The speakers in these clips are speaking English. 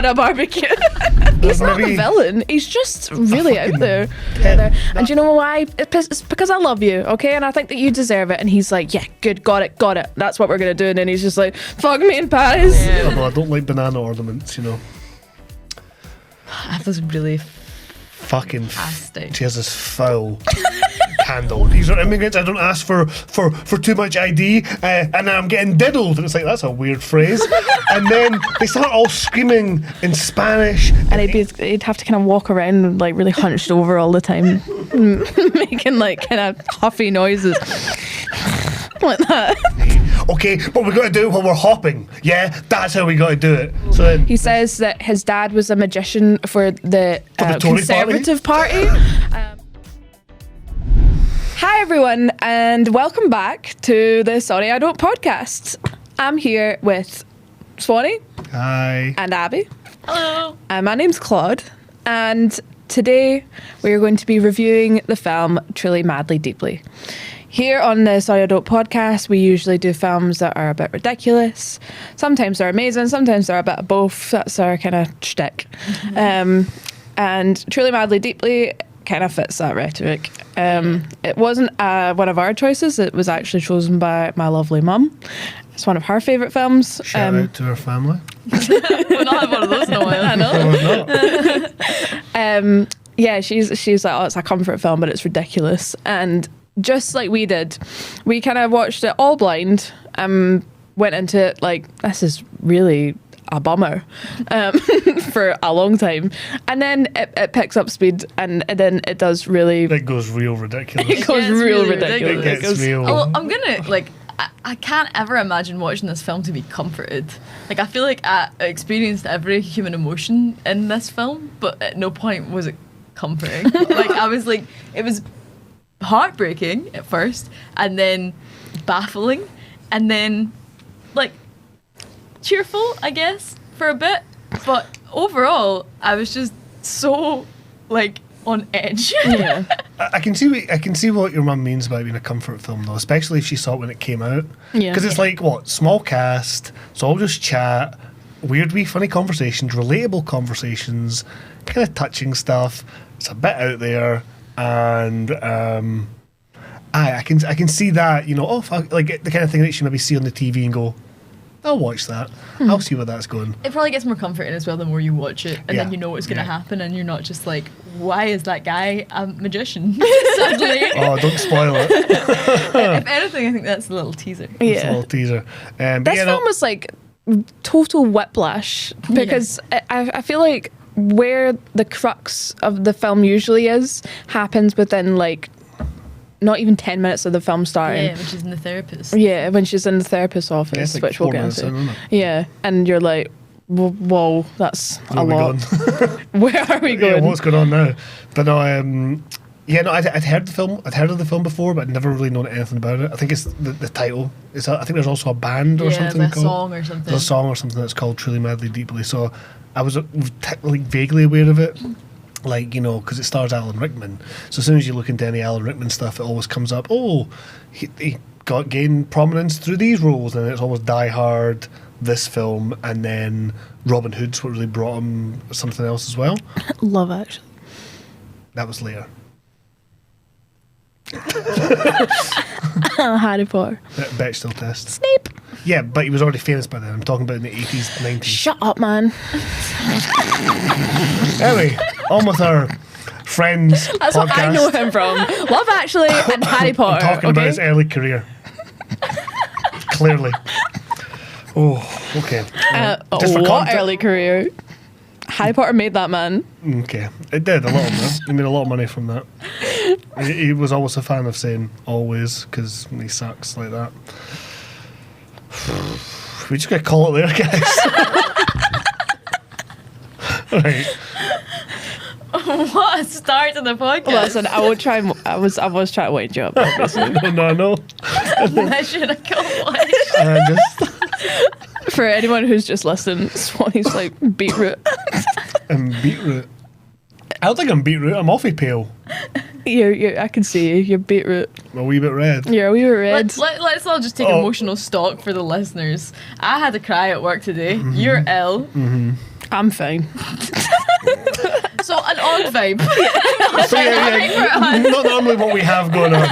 on a barbecue. He's not a villain. He's just really out there. And do you know why? It's because I love you, okay? And I think that you deserve it. And he's like, yeah, good, got it. That's what we're going to do. And then he's just like, fuck me in Paris. Yeah. Although I don't like banana ornaments, you know. That was really fucking fantastic. She has this foul candle. These are immigrants. I don't ask for too much ID, and I'm getting diddled. And it's like, that's a weird phrase. And then they start all screaming in Spanish. And he'd have to kind of walk around like really hunched over all the time, making like kind of huffy noises. Like that. Okay, but we got to do it while we're hopping. Yeah, that's how we got to do it. So then he says that his dad was a magician for the Tory Conservative Party. Hi everyone, and welcome back to the Sorry I Don't podcast. I'm here with Swanee. Hi. And Abby. Hello. And my name's Claude, and today we are going to be reviewing the film Truly, Madly, Deeply. Here on the Sorry I Don't podcast, we usually do films that are a bit ridiculous. Sometimes they're amazing, sometimes they're a bit of both. That's our kind of shtick. And Truly, Madly, Deeply kind of fits that rhetoric. It wasn't one of our choices. It was actually chosen by my lovely mum. It's one of her favourite films. Shout out to her family. We'll not have one of those in a while. I know. No, Yeah, she's like, oh, it's a comfort film, but it's ridiculous. And just like we did, we kind of watched it all blind. Went into it like, this is really a bummer for a long time. And then it picks up speed, and then it does really... It goes real ridiculous. It goes real ridiculous. It gets real. I'm gonna, like, I can't ever imagine watching this film to be comforted. Like, I feel like I experienced every human emotion in this film, but at no point was it comforting. Like, I was like, it was heartbreaking at first, and then baffling, and then like cheerful, I guess, for a bit. But overall, I was just so like on edge. Yeah. I can see what your mum means by being a comfort film, though, especially if she saw it when it came out. Yeah. Because it's like, what, small cast, it's all just chat, weird wee funny conversations, relatable conversations, kind of touching stuff. It's a bit out there, and I can see that, you know, oh fuck, like the kind of thing that you should maybe see on the TV and go, I'll watch that. I'll see where that's going. It probably gets more comforting as well the more you watch it, and Yeah. then you know what's going to Yeah. happen, and you're not just like, why is that guy a magician? Suddenly. Oh, don't spoil it. If anything, I think that's a little teaser. It's a Yeah. little teaser. But This yeah, film was like total whiplash, because I feel like where the crux of the film usually is happens within like not even 10 minutes of the film starting. Yeah, which is in the therapist. Yeah, when she's in the therapist's office, it's like which we'll 4 get minutes into. in, isn't it? Yeah, and you're like, whoa, that's Where a are we lot. going? Where are we Yeah, going? what's going on now? But no, I'd heard the film. I'd heard of the film before, but I'd never really known anything about it. I think it's the title. I think there's also a band or Yeah, something there's a called. song or something. There's a song or something that's called "Truly, Madly, Deeply." So I was like vaguely aware of it. Like, you know, because it stars Alan Rickman. So as soon as you look into any Alan Rickman stuff, it always comes up, oh, he gained prominence through these roles. And it's always Die Hard, this film, and then Robin Hood's what really brought him something else as well. Love Actually. That was later. Harry Potter. Bet still test. Snape. Yeah, but he was already famous by then. I'm talking about in the 80s, 90s. Shut up, man. Anyway, on with our friends That's podcast. what I know him from. Love Actually and Harry Potter. I'm talking about okay? his early career. Clearly. Oh, okay. Just for What context- early career? Harry Potter made that man. Okay, it did a lot of money. He made a lot of money from that. He was always a fan of saying always because he sucks like that. We just gotta call it there, guys. Right. What a start to the podcast. Listen, I will try. I was trying to wind you up. Obviously. No. Mission accomplished. Just For anyone who's just listening, Swanee's like beetroot. and beetroot. I don't think I'm beetroot. I'm awfully pale. I can see you. You're beetroot. A wee bit red. You're a wee bit red. Let's all just take Oh. emotional stock for the listeners. I had to cry at work today. You're ill. I'm fine. So an odd vibe. So not normally what we have going on.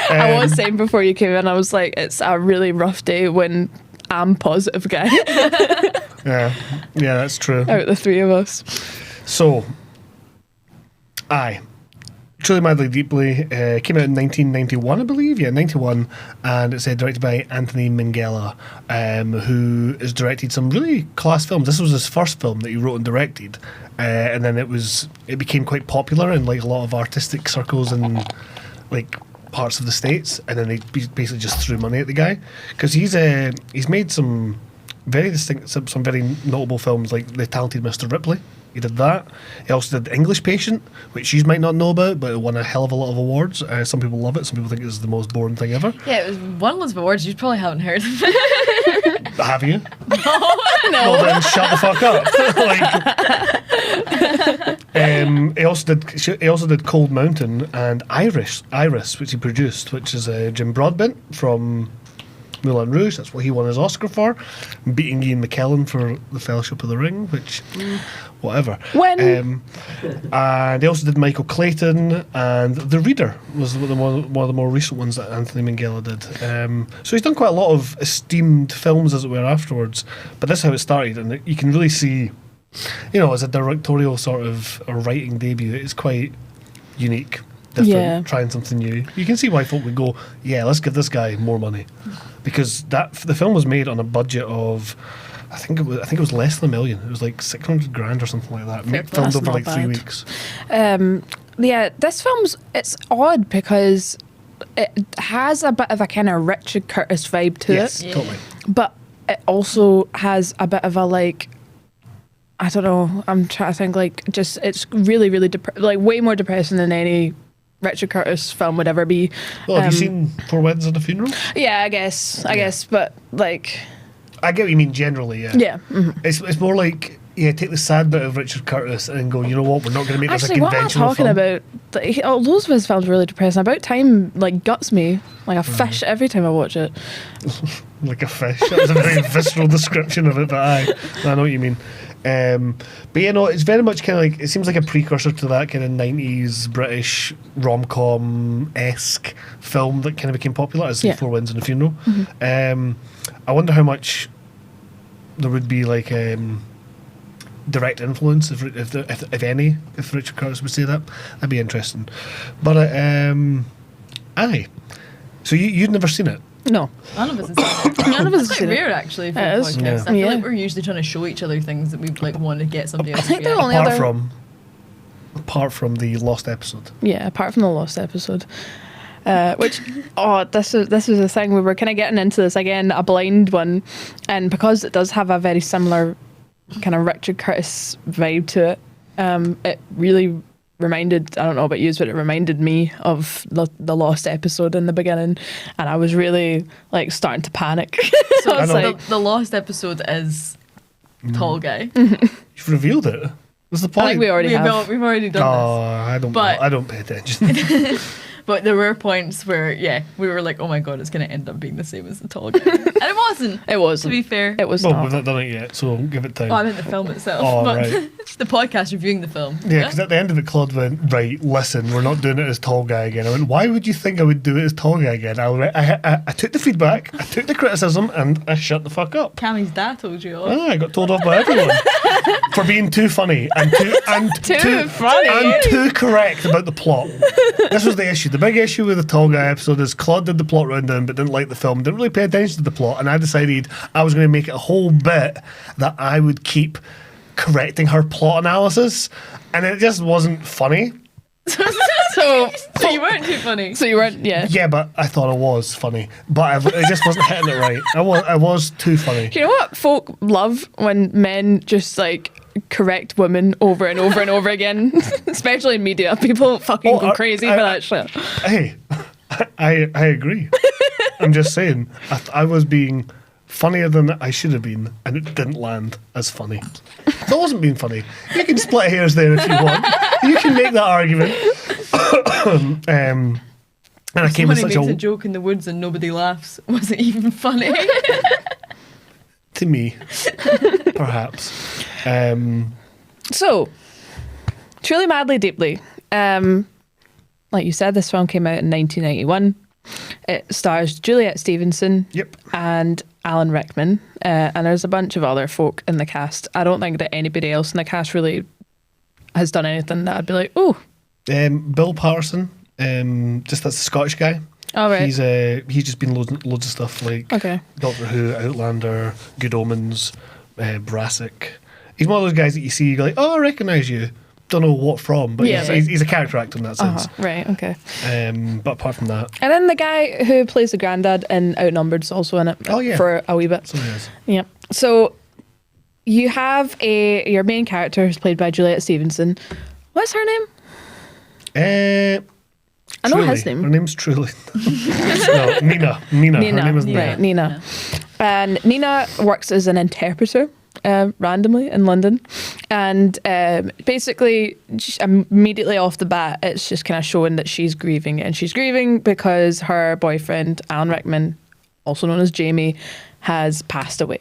I was saying before you came in, I was like, it's a really rough day when I'm positive guy Yeah, that's true. out of the three of us. So, Truly Madly Deeply came out in 1991, I believe. Yeah, 91, and it's directed by Anthony Minghella, who has directed some really class films. This was his first film that he wrote and directed, and then it became quite popular in like a lot of artistic circles and like parts of the States, and then they basically just threw money at the guy because he's made some very notable films like The Talented Mr. Ripley. He did that. He also did English Patient, which you might not know about, but it won a hell of a lot of awards. Some people love it. Some people think it's the most boring thing ever. Yeah, it was won loads of awards. You probably haven't heard of it. Have you? No. Well, then shut the fuck up. He also did Cold Mountain and Iris, which he produced, which is Jim Broadbent from Moulin Rouge. That's what he won his Oscar for, beating Ian McKellen for The Fellowship of the Ring, which whatever. When and he also did Michael Clayton, and The Reader was one of the more recent ones that Anthony Minghella did. So he's done quite a lot of esteemed films, as it were, afterwards. But that's how it started, and you can really see, as a directorial sort of a writing debut, it's quite unique. Different, trying something new. You can see why folk would go, yeah, let's give this guy more money, because the film was made on a budget of, I think it was less than $1 million. It was like $600,000 or something like that. Filmed over like 3 weeks. This it's odd because it has a bit of a kind of Richard Curtis vibe to Yes, it, totally. but it also has a bit of a like, I don't know. I'm trying to think it's really, really way more depressing than any Richard Curtis film would ever be. Well, have you seen Four Weddings and a Funeral? Yeah, I guess, but like, I get what you mean generally. Yeah. Yeah. Mm-hmm. It's more like, take the sad bit of Richard Curtis and go, you know what, we're not going to make this a actually, what am I conventional talking film. about? Those of his films are really depressing. About Time guts me like a fish every time I watch it. Like a fish. That was a very visceral description of it, but I know what you mean. But it's very much kind of like, it seems like a precursor to that kind of 90s British rom-com-esque film that kind of became popular, as Four Winds and a Funeral. Mm-hmm. I wonder how much there would be like direct influence, if any, if Richard Curtis would say that. That'd be interesting. But so you'd never seen it? No. None of us have seen it. None of us have It's seen quite it. rare, actually, for It the is. podcast. Yeah. I feel Yeah. like we're usually trying to show each other things that we want to get somebody else I think to the react. only Apart from the lost episode. Yeah, apart from the lost episode. Which this is a thing we were kind of getting into this again, a blind one, and because it does have a very similar kind of Richard Curtis vibe to it, it really reminded, I don't know about you, but it reminded me of the lost episode in the beginning, and I was really starting to panic. So I know. the lost episode is Tall Guy. You've revealed it. What's the point? I think we already have. We've already done this. I don't pay attention. But there were points where, we were like, oh my god, it's going to end up being the same as the Tall Guy. And it wasn't. It wasn't. To be fair. It was Well, not. we've not done it yet, so give it time. Oh, I meant the film itself. Oh, but right. it's the podcast reviewing the film. Yeah, because at the end of it, Claude went, right, listen, we're not doing it as Tall Guy again. I went, why would you think I would do it as Tall Guy again? I took the feedback, I took the criticism, and I shut the fuck up. Cammy's dad told you all. I got told off by everyone for being too funny and too correct about the plot. This was the issue. The big issue with the Tall Guy episode is Claude did the plot rundown but didn't like the film, didn't really pay attention to the plot, and I decided I was going to make it a whole bit that I would keep correcting her plot analysis, and it just wasn't funny. So you weren't too funny. So you weren't, yeah. Yeah, but I thought it was funny, but it just wasn't hitting it right. I was too funny. Do you know what folk love when men just correct women over and over and over again, especially in media? People fucking go crazy for that shit. Hey, I agree. I'm just saying, I was being funnier than I should have been, and it didn't land as funny. So I wasn't being funny. You can split hairs there if you want. You can make that argument. And I came When with he such makes a a joke in the woods and nobody laughs, was it even funny? to me, perhaps. So, Truly Madly Deeply. Like you said, this film came out in 1991. It stars Juliet Stevenson Yep. and Alan Rickman, and there's a bunch of other folk in the cast. I don't think that anybody else in the cast really has done anything that I'd be like, oh. Bill Patterson, just that's the Scottish guy. All right. He's just been loads of stuff like Okay. Doctor Who, Outlander, Good Omens, Brassic. He's one of those guys that you see, you're like, oh, I recognise you. Don't know what from, but Yeah. he's a character actor in that sense. Right, okay. But apart from that, And then the guy who plays the granddad in Outnumbered is also in it Oh, yeah. for a wee bit. so he is. Yeah. So you have your main character who's played by Juliet Stevenson. What's her name? I know his name. Her name's Truly. No, Nina. Her name is Nina. Right, Nina. And Nina works as an interpreter randomly in London. And basically, immediately off the bat, it's just kind of showing that she's grieving. And she's grieving because her boyfriend, Alan Rickman, also known as Jamie, has passed away.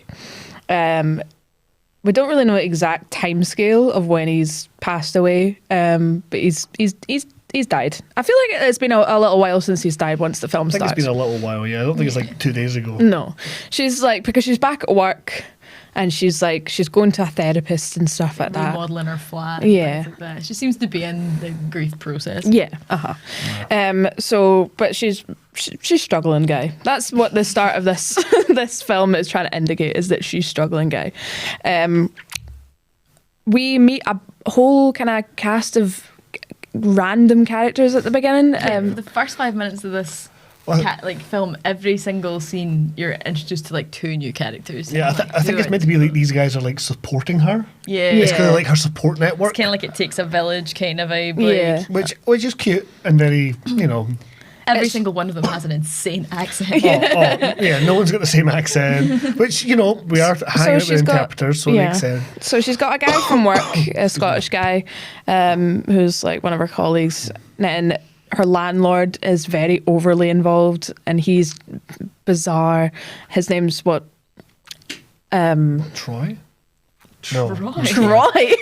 We don't really know the exact timescale of when he's passed away, but he's died. I feel like it's been a little while since he's died once the film I think starts. it's been a little while, yeah. I don't think it's like 2 days ago. No. She's like, because she's back at work and she's going to a therapist and stuff like that. Remodeling her flat. And Yeah. things like that. She seems to be in the grief process. Yeah, but she's struggling, guy. That's what the start of this this film is trying to indicate, is that she's struggling, guy. We meet a whole kind of cast of random characters at the beginning. The first 5 minutes of this Well, film, every single scene, you're introduced to like 2 new characters. Yeah, I think it's meant to be like these guys are like supporting her. Yeah. It's kind Yeah. of like her support network. It's kind of like It Takes a Village kind of vibe. Yeah. Like, Which is cute and very, every It's- single one of them has an insane accent. yeah, no one's got the same accent. Which, we are hanging out she's with got- interpreters, so it makes sense. So she's got a guy from work, a Scottish guy, who's like one of her colleagues, and her landlord is very overly involved, and he's bizarre. His name's what? Troy? No. Troy.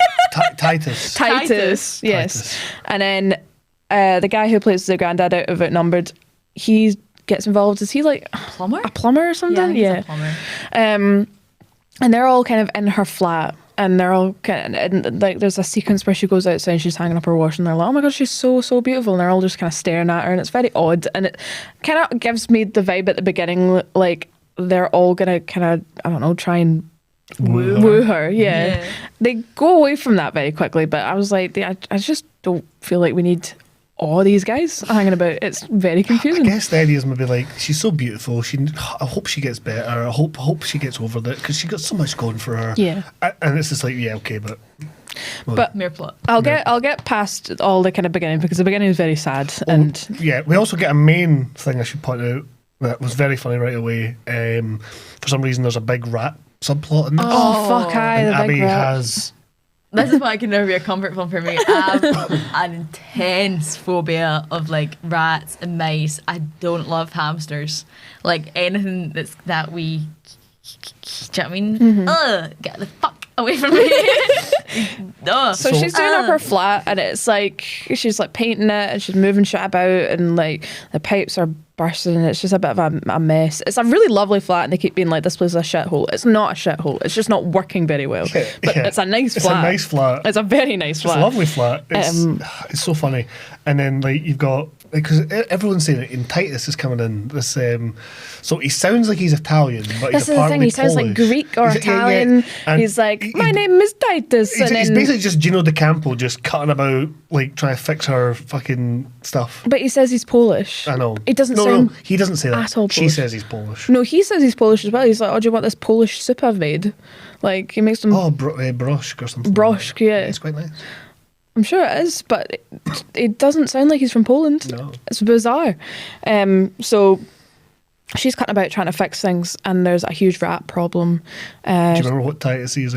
Titus. Titus. Yes. Titus. And then the guy who plays the granddad out of Outnumbered, he gets involved. Is he like Plumber? a plumber or something? He's a plumber. And they're all kind of in her flat, and they're all kind of, and like there's a sequence where she goes outside and she's hanging up her wash, and they're like, oh my god, she's so beautiful, and they're all just kind of staring at her, and it's very odd, and it kind of gives me the vibe at the beginning like they're all gonna kind of, I don't know, try and woo her. Yeah. They go away from that very quickly, but I was like, I just don't feel like we need all these guys hanging about. It's very I confusing. guess the idea is maybe like, she's so beautiful. I hope she gets better. I hope she gets over that, because she got so much going for her. Yeah. And it's just like, yeah, okay, but. But Mere plot. I'll get past all the kind of beginning, because the beginning is very sad. And Yeah, we also get a main thing I should point out that was very funny right away. For some reason, there's a big rat subplot in this. oh fuck, aye, and the Abby big rat. has. This is why can never be a comfort film for me. I have an intense phobia of like rats and mice. I don't love hamsters. Like anything that we. Do you know what I mean? Mm-hmm. Get the fuck away from me. Ugh. So she's doing up her flat, and it's like she's like painting it, and she's moving shit about, and like the pipes are bursting, and it's just a bit of a mess. It's a really lovely flat, and they keep being like, this place is a shithole. It's not a shithole. It's just not working very well. But Yeah. it's a nice It's flat. a nice flat. It's a very nice flat. It's a lovely flat. It's so funny. And then like you've got, because everyone's saying it, in Titus is coming in this. So he sounds like he's Italian, but This he's is the thing. apparently He sounds like Polish. Greek or Yeah, Italian. And He's like, he- my name is Titus. He's, And he's then, basically just Gino De Campo, just cutting about, like trying to fix her fucking stuff. but he says he's Polish. I know. It doesn't no, sound. No, he doesn't say that. at all She Polish. says he's Polish. No, he says he's Polish as well. He's like, oh, do you want this Polish soup I've made? Like, he makes them. Oh, broshk or something. Broshk, yeah. It's quite nice. I'm sure it is, but it doesn't sound like he's from Poland. No. It's bizarre. So she's cutting about trying to fix things, and there's a huge rat problem. Do you remember what Titus is?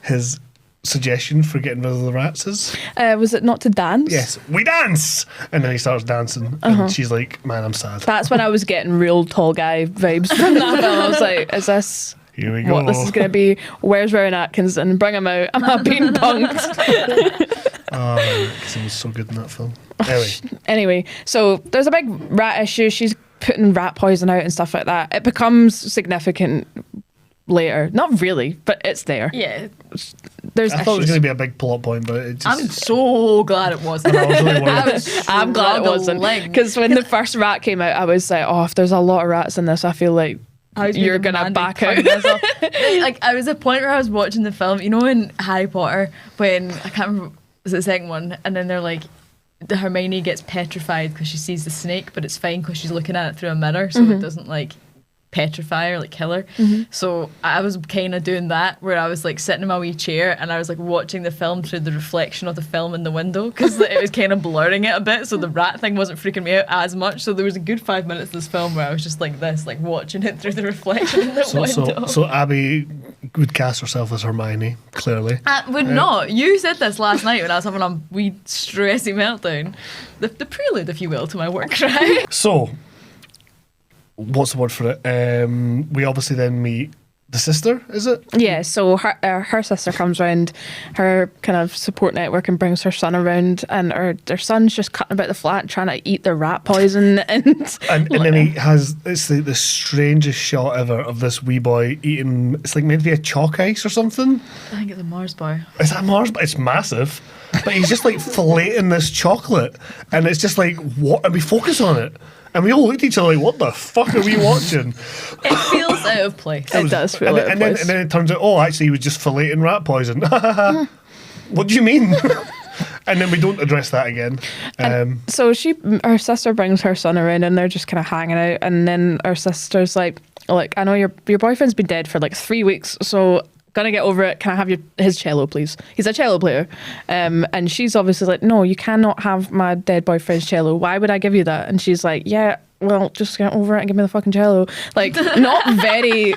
His suggestion for getting rid of the rats is? Was it not to dance? Yes, we dance! And then he starts dancing, and she's like, man, I'm sad. That's when I was getting real tall guy vibes from that film. I was like, is this Here we go. what this is going to be? Where's Rowan Atkinson? Bring him out. I'm not being punked. Oh, man, because he was so good in that film. Anyway, so there's a big rat issue. She's putting rat poison out and stuff like that. It becomes significant later. Not really, but it's there. Yeah. There's I thought it was issues. going to be a big plot point, but it just... I'm so glad it wasn't. I was really worried. I'm glad it wasn't. Because when the first rat came out, I was like, oh, if there's a lot of rats in this, I feel like you're going to back out. Like, I was at a point where I was watching the film, you know, in Harry Potter, when, I can't remember, was it the second one? And then they're like, the Hermione gets petrified because she sees the snake, but it's fine because she's looking at it through a mirror, so it doesn't, like, petrify her, like kill her. So I was kind of doing that, where I was like sitting in my wee chair and I was like watching the film through the reflection of the film in the window, because it was kind of blurring it a bit, so the rat thing wasn't freaking me out as much. So there was a good 5 minutes of this film where I was just like this, like watching it through the reflection in the window. So Abby would cast herself as Hermione, clearly. I would not. You said this last night when I was having a wee stressy meltdown. The prelude, if you will, to my work, right? So, what's the word for it? We obviously then meet the sister, is it? Yeah, so her sister comes round, her kind of support network, and brings her son around, and their son's just cutting about the flat trying to eat the rat poison. And then he has, it's the strangest shot ever of this wee boy eating, it's like meant to be a chalk ice or something. I think it's a Mars bar. Is that Mars? It's massive. But he's just like filleting this chocolate, and it's just like, what? And we focus on it. And we all looked at each other like, what the fuck are we watching? It feels out of place. It does feel out of place. And then it turns out, oh, actually, he was just filleting rat poison. What do you mean? And then we don't address that again. So her sister brings her son around, and they're just kind of hanging out. And then her sister's like, I know your boyfriend's been dead for like 3 weeks, so gonna get over it. Can I have his cello, please? He's a cello player. And she's obviously like, no, you cannot have my dead boyfriend's cello. Why would I give you that? And she's like, yeah, well, just get over it and give me the fucking cello. Like, not very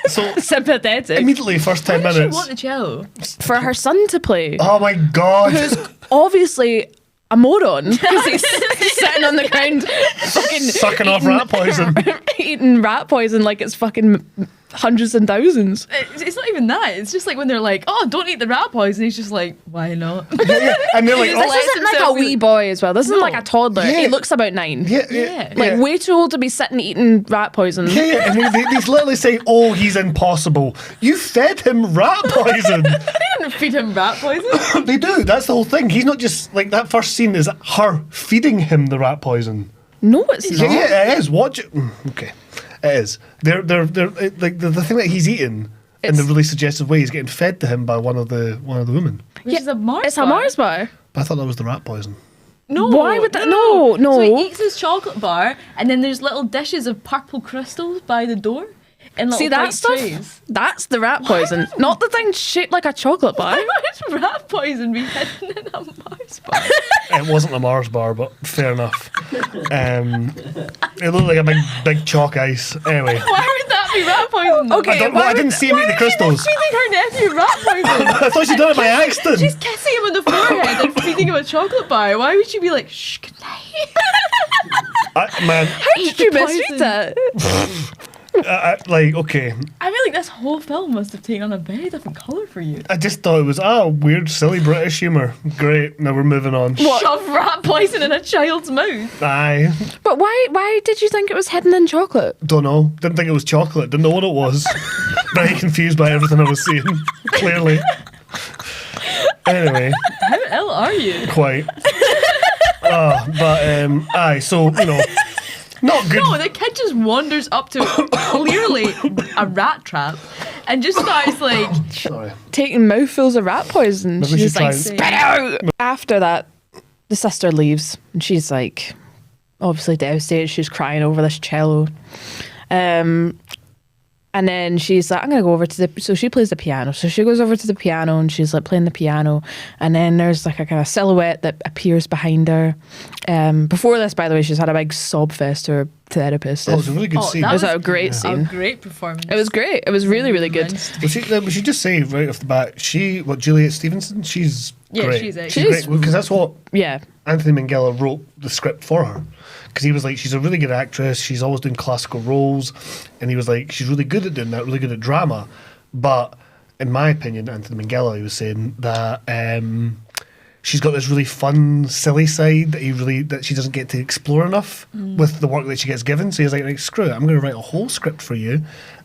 sympathetic. Immediately, first 10 Why does minutes. she want the cello? For her son to play. Oh my God. Who's obviously a moron, because he's sitting on the ground fucking Sucking off rat poison. eating rat poison like it's fucking hundreds and thousands. It's not even that. It's just like when they're like, oh, don't eat the rat poison. He's just like, why not? Yeah. And they're like, He's oh, like, This isn't like a himself wee boy as well. This isn't No. like a toddler. Yeah. He looks about 9. Yeah. Like way too old to be sitting eating rat poison. Yeah, and he's literally saying, oh, he's impossible. You fed him rat poison. They didn't feed him rat poison. They do. That's the whole thing. He's not just, like, that first scene is her feeding him the rat poison. No, it's not. Yeah, it is. Watch it. Okay. It is. They're like the thing that he's eating in the really suggestive way is getting fed to him by one of the women. Which is a Mars It's bar. a Mars bar. But I thought that was the rat poison. No. Why would that- no. So he eats his chocolate bar, and then there's little dishes of purple crystals by the door. In little See that white stuff? trays. That's the rat poison. Not the thing shaped like a chocolate bar. Why would rat poison be hidden in a Mars bar? It wasn't a Mars bar, but fair enough. It looked like a big chalk ice. Anyway. Why would that be rat poison? though? Okay. I didn't see him eat the crystals. Feeding her nephew rat poison. I thought she'd done it by accident. She's kissing him on the forehead and feeding him a chocolate bar. Why would she be like, shh, good night? Man, How did you misread that? okay. I feel like this whole film must have taken on a very different colour for you. I just thought it was, weird, silly British humour. Great. Now we're moving on. Shove rat poison in a child's mouth. Aye. But why did you think it was hidden in chocolate? Don't know. Didn't think it was chocolate. Didn't know what it was. Very confused by everything I was seeing. Clearly. Anyway. How ill are you? Quite. Aye. So, not good. No, the kid just wanders up to clearly a rat trap and just starts like, Sorry. Taking mouthfuls of rat poison. Maybe She's she like, tried- spit it out. After that, the sister leaves, and she's like, obviously devastated. She's crying over this cello. And then she's like, I'm going to go over to so she plays the piano. So she goes over to the piano and she's like playing the piano. And then there's like a kind of silhouette that appears behind her. Before this, by the way, she's had a big sob fest to her therapist. Oh, it was a really good scene. that It was a great a scene. great performance. It was great. It was really, really good. We should just say right off the bat, Juliet Stevenson, she's great. she's excellent. She's great because that's what Yeah. Anthony Minghella wrote the script for her. Because he was like, she's a really good actress. She's always doing classical roles, and he was like, she's really good at doing that, really good at drama. But in my opinion, Anthony Minghella, he was saying that she's got this really fun, silly side that she doesn't get to explore enough with the work that she gets given. So he's like, screw it, I'm going to write a whole script for you,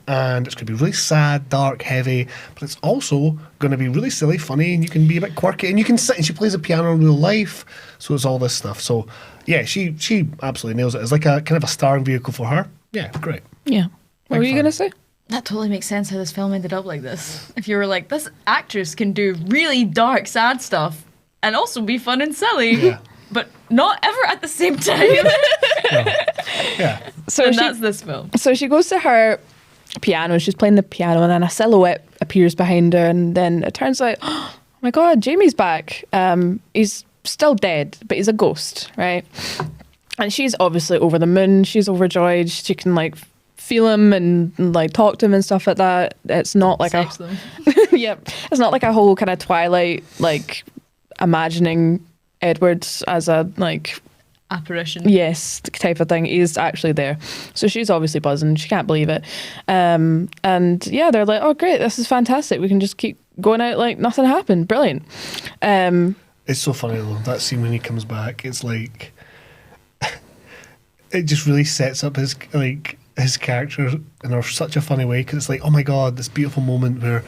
and it's going to be really sad, dark, heavy, but it's also going to be really silly, funny, and you can be a bit quirky, and you can sit, and she plays the piano in real life, so it's all this stuff. So yeah, she absolutely nails it. It's like a kind of a starring vehicle for her. Yeah, great. Yeah. What were you going to say? That totally makes sense how this film ended up like this. If you were like, this actress can do really dark, sad stuff and also be fun and silly, Yeah. but not ever at the same time. Yeah. So And she, that's this film. so she goes to her piano, she's playing the piano, and then a silhouette appears behind her, and then it turns out, oh my God, Jamie's back. He's still dead, but he's a ghost, right? And she's obviously over the moon. She's overjoyed. She can like feel him and like talk to him and stuff like that. It's not like Sex them. yep. It's not like a whole kind of Twilight like imagining Edwards as a like Apparition. yes type of thing. He's actually there. So she's obviously buzzing. She can't believe it. And yeah, they're like, oh great, this is fantastic. We can just keep going out like nothing happened. Brilliant. It's so funny though, that scene when he comes back, it's like it just really sets up his character in such a funny way, because it's like, oh my God, this beautiful moment where,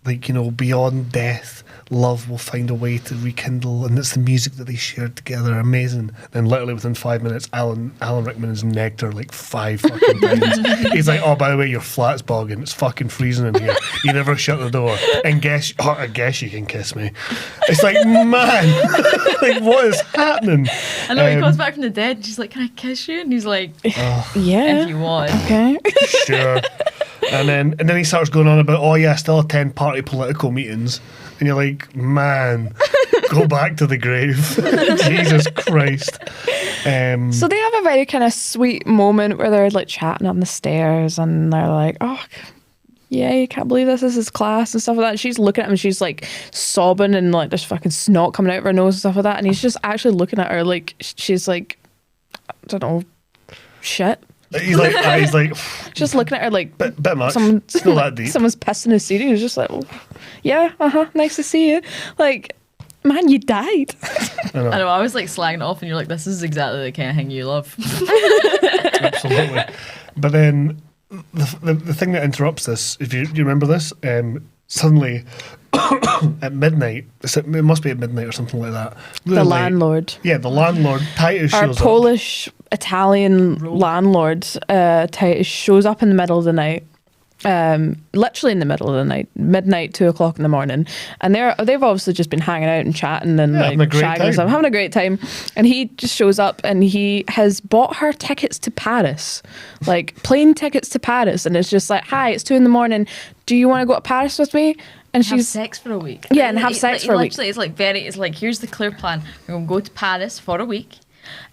like, you know, beyond death, love will find a way to rekindle, and it's the music that they shared together, amazing. Then literally within 5 minutes, Alan Rickman has negged her like 5 fucking times. He's like, oh, by the way, your flat's bogging, it's fucking freezing in here, you never shut the door, and I guess you can kiss me. It's like, man, like, what is happening? I know he comes back from the dead and she's like, can I kiss you? And he's like, Yeah. if you want. Okay. Sure. And then he starts going on about, oh yeah, I still attend party political meetings. And you're like, man, go back to the grave. Jesus Christ. So they have a very kind of sweet moment where they're like chatting on the stairs, and they're like, oh yeah, you can't believe this is his class and stuff like that. And she's looking at him and she's like sobbing, and like there's fucking snot coming out of her nose and stuff like that. And he's just actually looking at her like she's like, I don't know, shit. He's like, Just looking at her like bit much. someone, It's not that deep. someone's pissing his seat. He's just like, oh, yeah, nice to see you. Like, man, you died. I know. I know, I was like slagging it off and you're like, this is exactly the kind of thing you love. Absolutely. But then the thing that interrupts this, if you remember this, suddenly at midnight, it must be at midnight or something like that. Really The late. landlord. Yeah, the landlord, Titus, Our shows up. Polish Italian landlord, Titus, shows up in the middle of the night. Literally in the middle of the night, midnight, 2 o'clock in the morning, and they've obviously just been hanging out and chatting and having a like great shagging time. and stuff, having a great time. And he just shows up and he has bought her tickets to Paris, like plane tickets to Paris, and it's just like, hi, it's 2 a.m. Do you want to go to Paris with me? And Have she's sex for a week. Yeah, and have sex for a week. Literally, it's like, here's the clear plan. We're going to go to Paris for a week,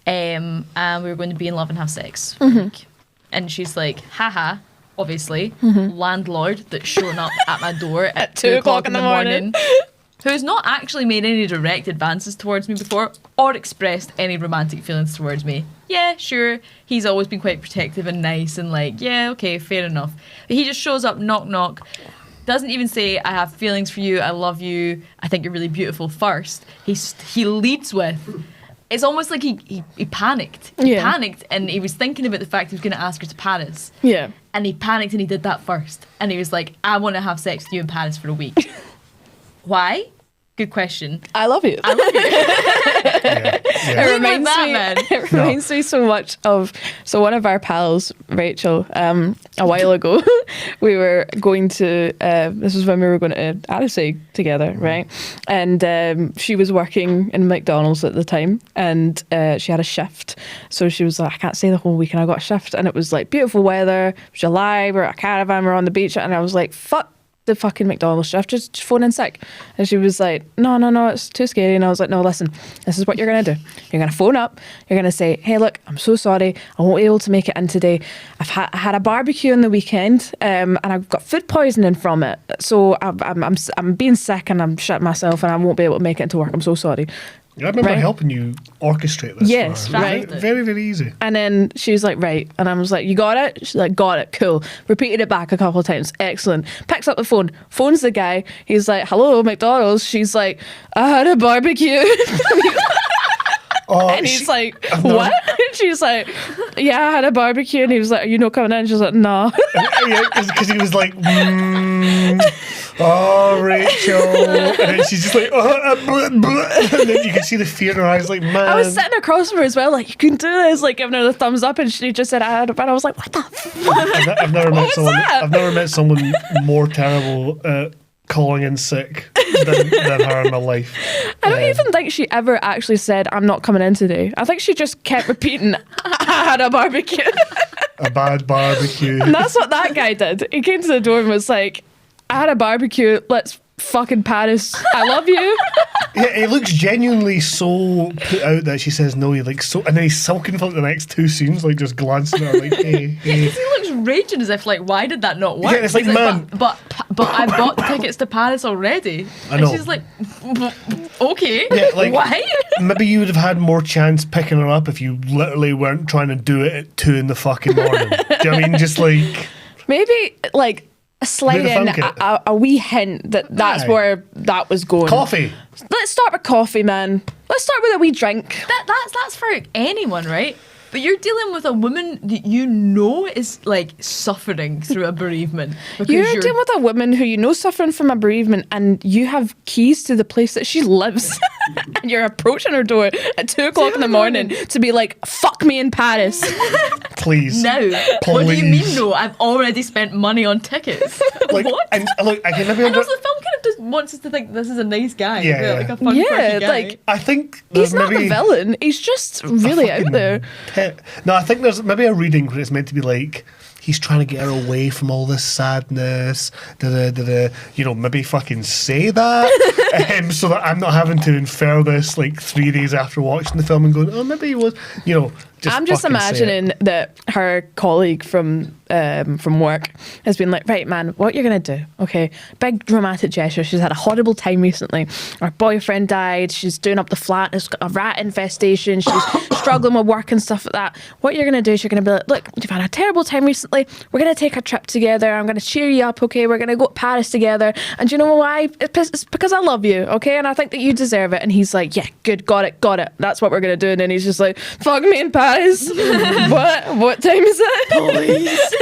and we're going to be in love and have sex for a week. And she's like, haha, obviously, landlord that's showing up at my door at 2 o'clock in the morning, who's not actually made any direct advances towards me before or expressed any romantic feelings towards me. Yeah, sure, he's always been quite protective and nice and like, yeah, okay, fair enough. But he just shows up, knock, knock, doesn't even say, I have feelings for you, I love you, I think you're really beautiful first. He leads with, it's almost like he panicked. He Yeah. panicked and he was thinking about the fact he was going to ask her to Paris. yeah. And he panicked and he did that first. And he was like, I want to have sex with you in Paris for a week. Why? Good question. I love you. I love you. Yeah. It reminds that, me. man. It reminds me so much of one of our pals, Rachel. A while ago, we were going to. This was when we were going to Addisay together, right? And she was working in McDonald's at the time, and she had a shift. So she was like, "I can't stay the whole week," and I got a shift, and it was like beautiful weather, July. We're at a caravan, we're on the beach, and I was like, "Fuck the fucking McDonald's shift, just phone in sick. And she was like, no, it's too scary. And I was like, no, listen, this is what you're going to do. You're going to phone up. You're going to say, hey, look, I'm so sorry. I won't be able to make it in today. I had a barbecue on the weekend and I've got food poisoning from it. So I'm being sick and I'm shitting myself and I won't be able to make it into work. I'm so sorry. I remember helping you orchestrate this. Yes, for her. right. Very, very easy. And then she was like, right. And I was like, you got it? She's like, got it. Cool. Repeated it back a couple of times. Excellent. Picks up the phone. Phones the guy. He's like, hello, McDonald's. She's like, I had a barbecue. And he's like, what? And she's like, yeah, I had a barbecue. And he was like, are you not coming in? She's like, no. Yeah, because he was like, oh, Rachel. And then she's just like, and then you can see the fear in her eyes, like, man. I was sitting across from her as well, like, you can do this, like, giving her the thumbs up. And she just said, I had a, and I was like, what the fuck? I've never met someone. that? I've never met someone more terrible at calling in sick than her in my life. I don't even think she ever actually said, I'm not coming in today. I think she just kept repeating, I had a barbecue. A bad barbecue. And that's what that guy did. He came to the door and was like, I had a barbecue, let's fucking Paris. I love you. Yeah, he looks genuinely so put out that she says no. He like so, and then he's sulking for like the next two scenes, like just glancing at her, like, hey. He looks raging as if like, why did that not work? Yeah, it's like, He's man. but I bought tickets to Paris already. I know. And she's like, okay, Yeah, like, why? Maybe you would have had more chance picking her up if you literally weren't trying to do it at 2 in the fucking morning. Do you know what I mean? Just like Maybe like slide in a wee hint that that's Aye. where that was going. coffee. Let's start with coffee, man. Let's start with a wee drink. That's for anyone, right? But you're dealing with a woman that you know is like suffering through a bereavement. Because You're dealing with a woman who you know suffering from a bereavement and you have keys to the place that she lives. And you're approaching her door at 2 o'clock in the morning to be like, fuck me in Paris. Please. Now, what do you mean? No, I've already spent money on tickets. Like, what? and look, I can never. And also, the film kind of just wants us to think this is a nice guy, Yeah, like yeah. a fun, Yeah, quirky guy. like, I think He's there's not maybe the villain. He's just really out fucking there. No, I think there's maybe a reading where it's meant to be like he's trying to get her away from all this sadness. You know, maybe fucking say that, so that I'm not having to infer this like 3 days after watching the film and going, oh, maybe he was. You know, I'm just fucking say it. imagining that her colleague from work has been like, right, man, what you're gonna do? Okay, big dramatic gesture. She's had a horrible time recently. Her boyfriend died. She's doing up the flat. There's got a rat infestation. She's struggling with work and stuff like that. What you're gonna do is you're gonna be like, look, you've had a terrible time recently. We're gonna take a trip together. I'm gonna cheer you up. Okay, we're gonna go to Paris together. And do you know why? It's because I love you. Okay, and I think that you deserve it. And he's like, yeah, good, got it. That's what we're gonna do. And then he's just like, fuck me in Paris. What time is it? Police.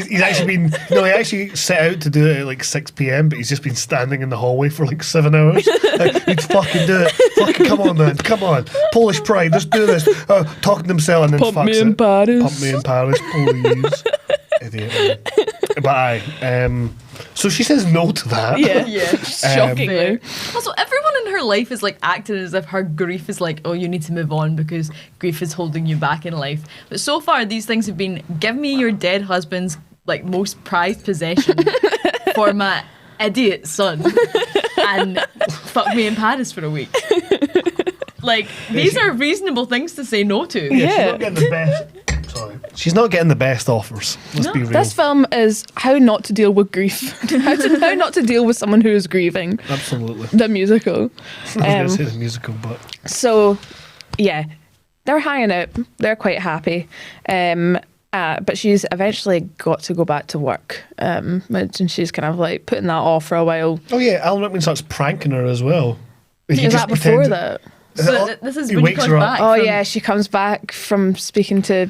He's actually been. No, he actually set out to do it at like 6 p.m. But he's just been standing in the hallway for like 7 hours. Like, he'd fucking do it. Fucking come on, man. Come on. Polish pride. Let's do this. Talking to himself and then Pump fucks me in it. Paris. Pump me in Paris, please. Idiot. But aye. So she says no to that. Yeah. Yeah. Shockingly. Also, everyone in her life is like acting as if her grief is like, oh, you need to move on because grief is holding you back in life. But so far, these things have been, give me your dead husband's like most prized possession for my idiot son, and fuck me in Paris for a week. Like, these are reasonable things to say no to. Yeah, Yeah. she's not getting the best. Sorry. She's not getting the best offers. Let's be real. This film is how not to deal with grief. how not to deal with someone who is grieving. Absolutely. The musical. I was going to say the musical, but So, yeah, they're hanging out. They're quite happy. But she's eventually got to go back to work. And she's kind of like putting that off for a while. oh yeah, Alan Rickman starts pranking her as well. He Is just that before pretends- that? So this is He when he wakes comes her up. back. Oh, from- yeah, she comes back from speaking to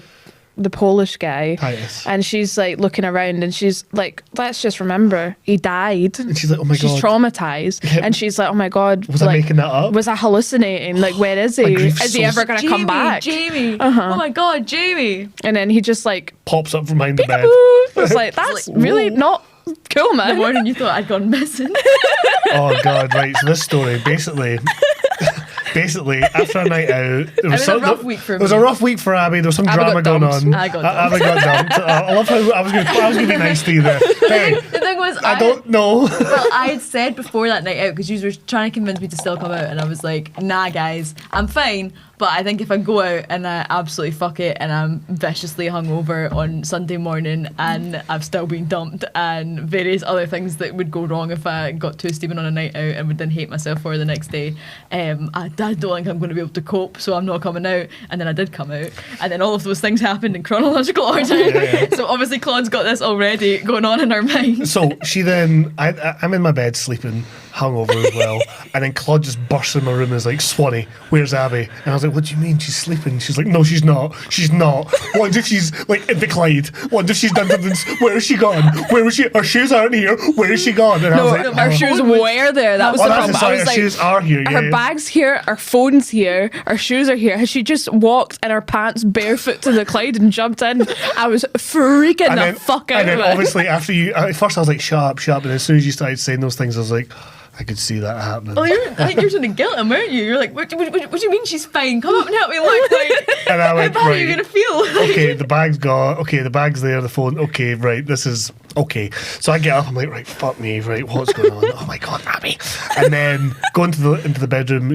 the Polish guy. Titus. And she's like looking around and she's like, let's just remember, he died. And she's like, oh my She's god. traumatized. Yeah. And she's like, oh my God. Was I like, making that up? Was I hallucinating? Like, where is he? grief's Is he so- ever going to come back? Jamie. Uh-huh. Oh my God, Jamie. And then he just like, Pops up from behind the bed. I was like, that's like, really whoa. not cool, The man. morning you thought I'd gone missing. Oh god, right. So this story basically basically, after a night out, it was a rough week for It was me. a rough week for Abby. There was some Abby drama got going dumped. on. I got Abby got dumped. I love how I was going to be nice to you there. Hey, The thing was, I don't know. Well, I had said before that night out, because you were trying to convince me to still come out, and I was like, nah, guys, I'm fine. But I think if I go out and I absolutely fuck it and I'm viciously hungover on Sunday morning and I've still been dumped and various other things that would go wrong if I got too steaming on a night out and would then hate myself for the next day, I don't think I'm going to be able to cope, so I'm not coming out. And then I did come out. And then all of those things happened in chronological order. Yeah. So obviously Claude's got this already going on in our minds. So she then, I'm in my bed sleeping, hungover as well, and then Claude just bursts in my room and is like, Swanee, where's Abby? And I was like, what do you mean she's sleeping? She's like, no, she's not. She's not. What if she's like in the Clyde? What if she's done something? Where is she gone? Where is she? Her shoes aren't here. Where is she gone? And I was like, our shoes were there. That was the problem. I sorry, was her like, shoes are here. her Yeah. bag's here, our phone's here, our shoes are here. Has she just walked in her pants barefoot to the Clyde and jumped in? I was freaking the fuck out And then of it. obviously after you, at first I was like, shut up. And as soon as you started saying those things, I was like, I could see that happening. Oh, I think you're trying to guilt him, aren't you? You're like, what do you mean she's fine? Come up and help me look. Like, And I went, how bad are right. you going to feel? Okay, the bag's gone. Okay, the bag's there, the phone. Okay, right, this is okay. So I get up, I'm like, right, fuck me, right, what's going on? Oh my God, Abby. And then go into the bedroom,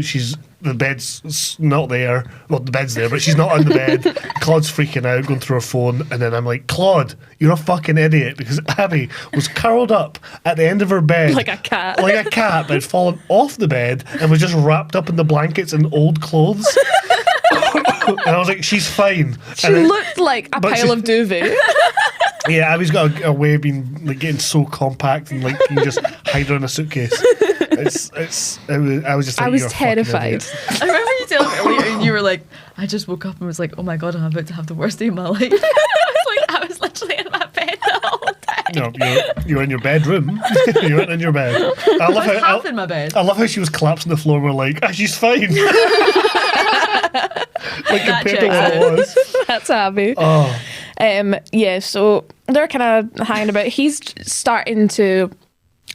the bed's not there. Well, the bed's there, but she's not on the bed. Claude's freaking out, going through her phone, and then I'm like, Claude, you're a fucking idiot, because Abby was curled up at the end of her bed. Like a cat. Like a cat, but had fallen off the bed and was just wrapped up in the blankets and old clothes. And I was like, she's fine. She And then- looked like a but pile she- of duvet. Yeah, Abby's got a way of being like getting so compact and like you can just hide her in a suitcase. I was just like, I was "You're a fucking terrified. idiot." I remember you telling me earlier, and you were like, I just woke up and was like, oh my God, I'm about to have the worst day of my life. I was literally in my bed the whole time. No, you're in your bedroom. You weren't in your bed. I love I was half how in my bed. I love how she was collapsing on the floor and we're like, she's fine. Like That compared to checks what it was. That's Abby. Oh, Yeah, so they're kind of hanging about. He's starting to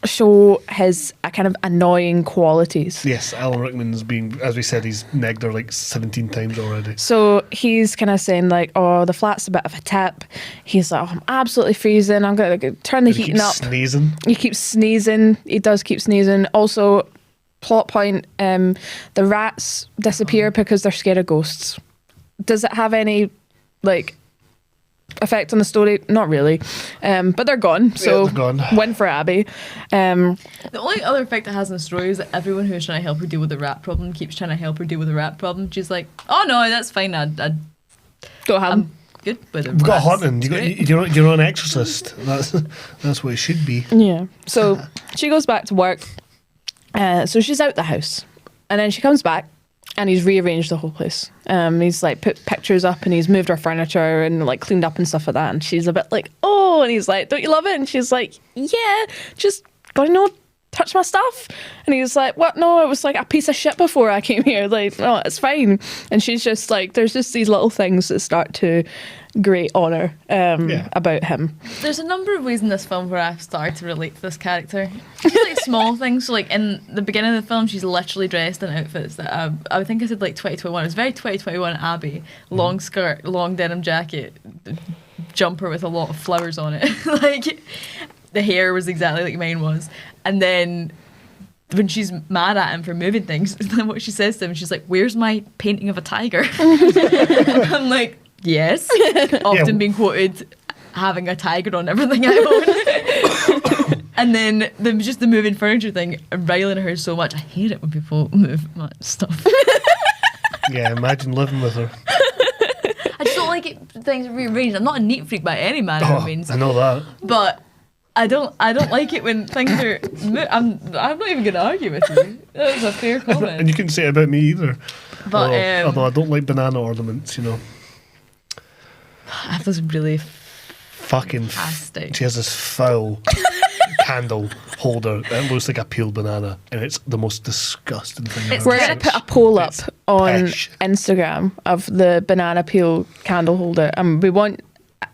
show his kind of annoying qualities. yes, Alan Rickman's been, as we said, he's negged her like 17 times already. So he's kind of saying like, oh, the flat's a bit of a tip. He's like, oh, I'm absolutely freezing. I'm going to turn the And he heating keeps up. sneezing. He keeps sneezing. He does keep sneezing. Also, plot point, the rats disappear because they're scared of ghosts. Does it have any, like, effect on the story? Not really. But they're gone. So they're gone. win for Abby. The only other effect it has in the story is that everyone who's trying to help her deal with the rat problem keeps trying to help her deal with the rat problem. She's like, oh no, that's fine. Don't have I'm good with it. You've got haunting. You're an exorcist. That's what it should be. Yeah. So she goes back to work. So she's out the house. And then she comes back and he's rearranged the whole place. He's like put pictures up and he's moved her furniture and like cleaned up and stuff like that. And she's a bit like, oh, and he's like, don't you love it? And she's like, yeah, just gotta touch my stuff. And he's like, what? No, it was like a piece of shit before I came here. Like, no, it's fine. And she's just like, there's just these little things that start to grate on her about him. There's a number of ways in this film where I've started to relate to this character. Just like small things. So like in the beginning of the film, she's literally dressed in outfits that I think I said like 2021. It was very 2021 Abby. Long skirt, long denim jacket, jumper with a lot of flowers on it. Like the hair was exactly like mine was. And then when she's mad at him for moving things, then what she says to him, she's like, where's my painting of a tiger? I'm like, yes. Often being quoted having a tiger on everything I own. And then the moving furniture thing riling her so much. I hate it when people move my stuff. Yeah, imagine living with her. I just don't like it things rearranged. I'm not a neat freak by any manner of means. I know that. But I don't like it when things are. I'm not even going to argue with you. That was a fair And comment. you couldn't say it about me either. But although I don't like banana ornaments, you know. that was really Fucking. fantastic. She has this foul candle holder that looks like a peeled banana, and it's the most disgusting thing I've It's ever We're Yeah. going to seen. put a poll up It's on pish. Instagram of the banana peel candle holder. We want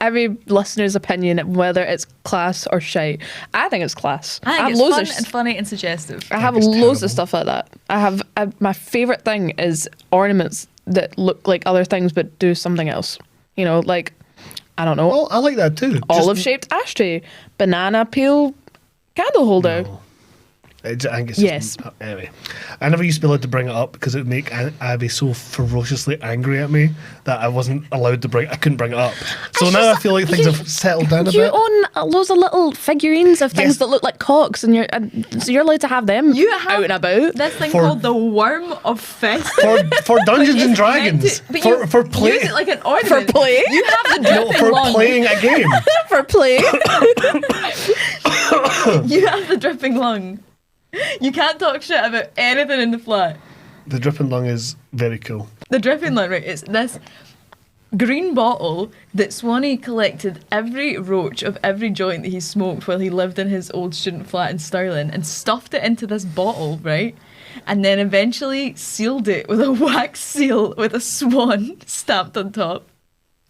every listener's opinion of whether it's class or shite. I think it's class. I think have it's loads fun of and funny and suggestive. I have it's loads of terrible. stuff like that. My favorite thing is ornaments that look like other things but do something else. You know, like, I don't know, Oh, I like that too. olive shaped ashtray, banana peel candle holder. No. I think it's Yes. just, anyway, I never used to be allowed to bring it up because it would make Abby so ferociously angry at me that I wasn't allowed to I couldn't bring it up. So It's now just I feel like things have settled down a You bit. own loads of little figurines of things Yes. that look like cocks, and so you're allowed to have them You have out and about. this thing For- called the Worm of Fest. For Dungeons and Dragons, for play, Use it like an ornament. For play? You have the no, dripping for lung. playing a game. For play. You have the dripping lung. You can't talk shit about anything in the flat. The dripping lung is very cool. The dripping lung, right? It's this green bottle that Swanee collected every roach of every joint that he smoked while he lived in his old student flat in Stirling and stuffed it into this bottle, right? And then eventually sealed it with a wax seal with a swan stamped on top.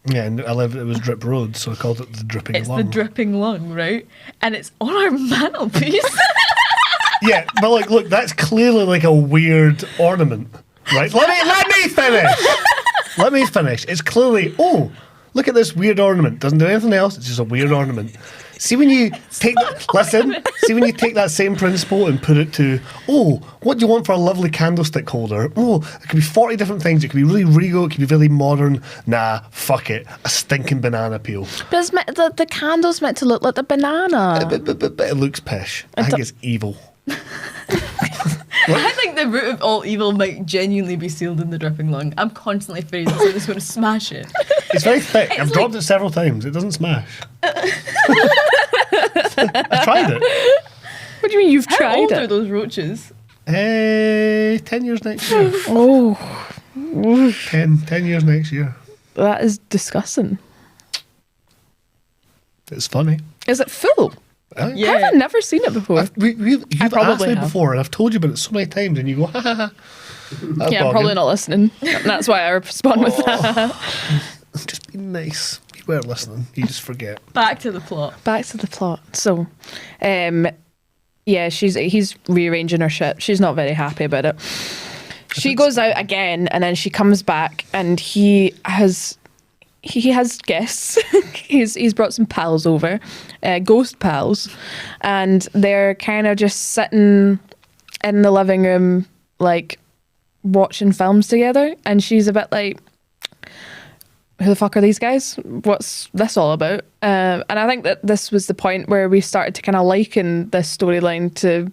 Yeah, and it was Drip Road, so I called it the dripping It's lung. the dripping lung, right? And it's on our mantelpiece. Yeah, but look, that's clearly like a weird ornament, right? Let me finish. Let me finish. It's clearly, oh, look at this weird ornament. Doesn't do anything else. It's just a weird ornament. See when you take see when you take that same principle and put it to, oh, what do you want for a lovely candlestick holder? Oh, it could be 40 different things. It could be really regal. It could be really modern. Nah, fuck it. A stinking banana peel. But the candle's meant to look like the banana. But it looks pish. I think it's evil. I think the root of all evil might genuinely be sealed in the dripping lung. I'm constantly afraid that someone's going to smash it. It's very thick. It's I've dropped it several times. It doesn't smash. I've tried it. What do you mean you've How tried old are it? those roaches? 10 years next year. Oh, 10 years next year. that is disgusting. It's funny. Is it full? Yeah. I've never seen it before. You've asked probably me have. before, and I've told you about it so many times, and you go, ha ha ha. That's Yeah, I'm all probably good. not listening. That's why I respond with that. Just be nice. You weren't listening. You just forget. Back to the plot. Back to the plot. So, yeah, he's rearranging her shit. She's not very happy about it. She goes out again, and then she comes back, and he has guests. he's brought some pals over, ghost pals, and they're kind of just sitting in the living room, like watching films together. And she's a bit like, who the fuck are these guys? What's this all about? And I think that this was the point where we started to kind of liken this storyline to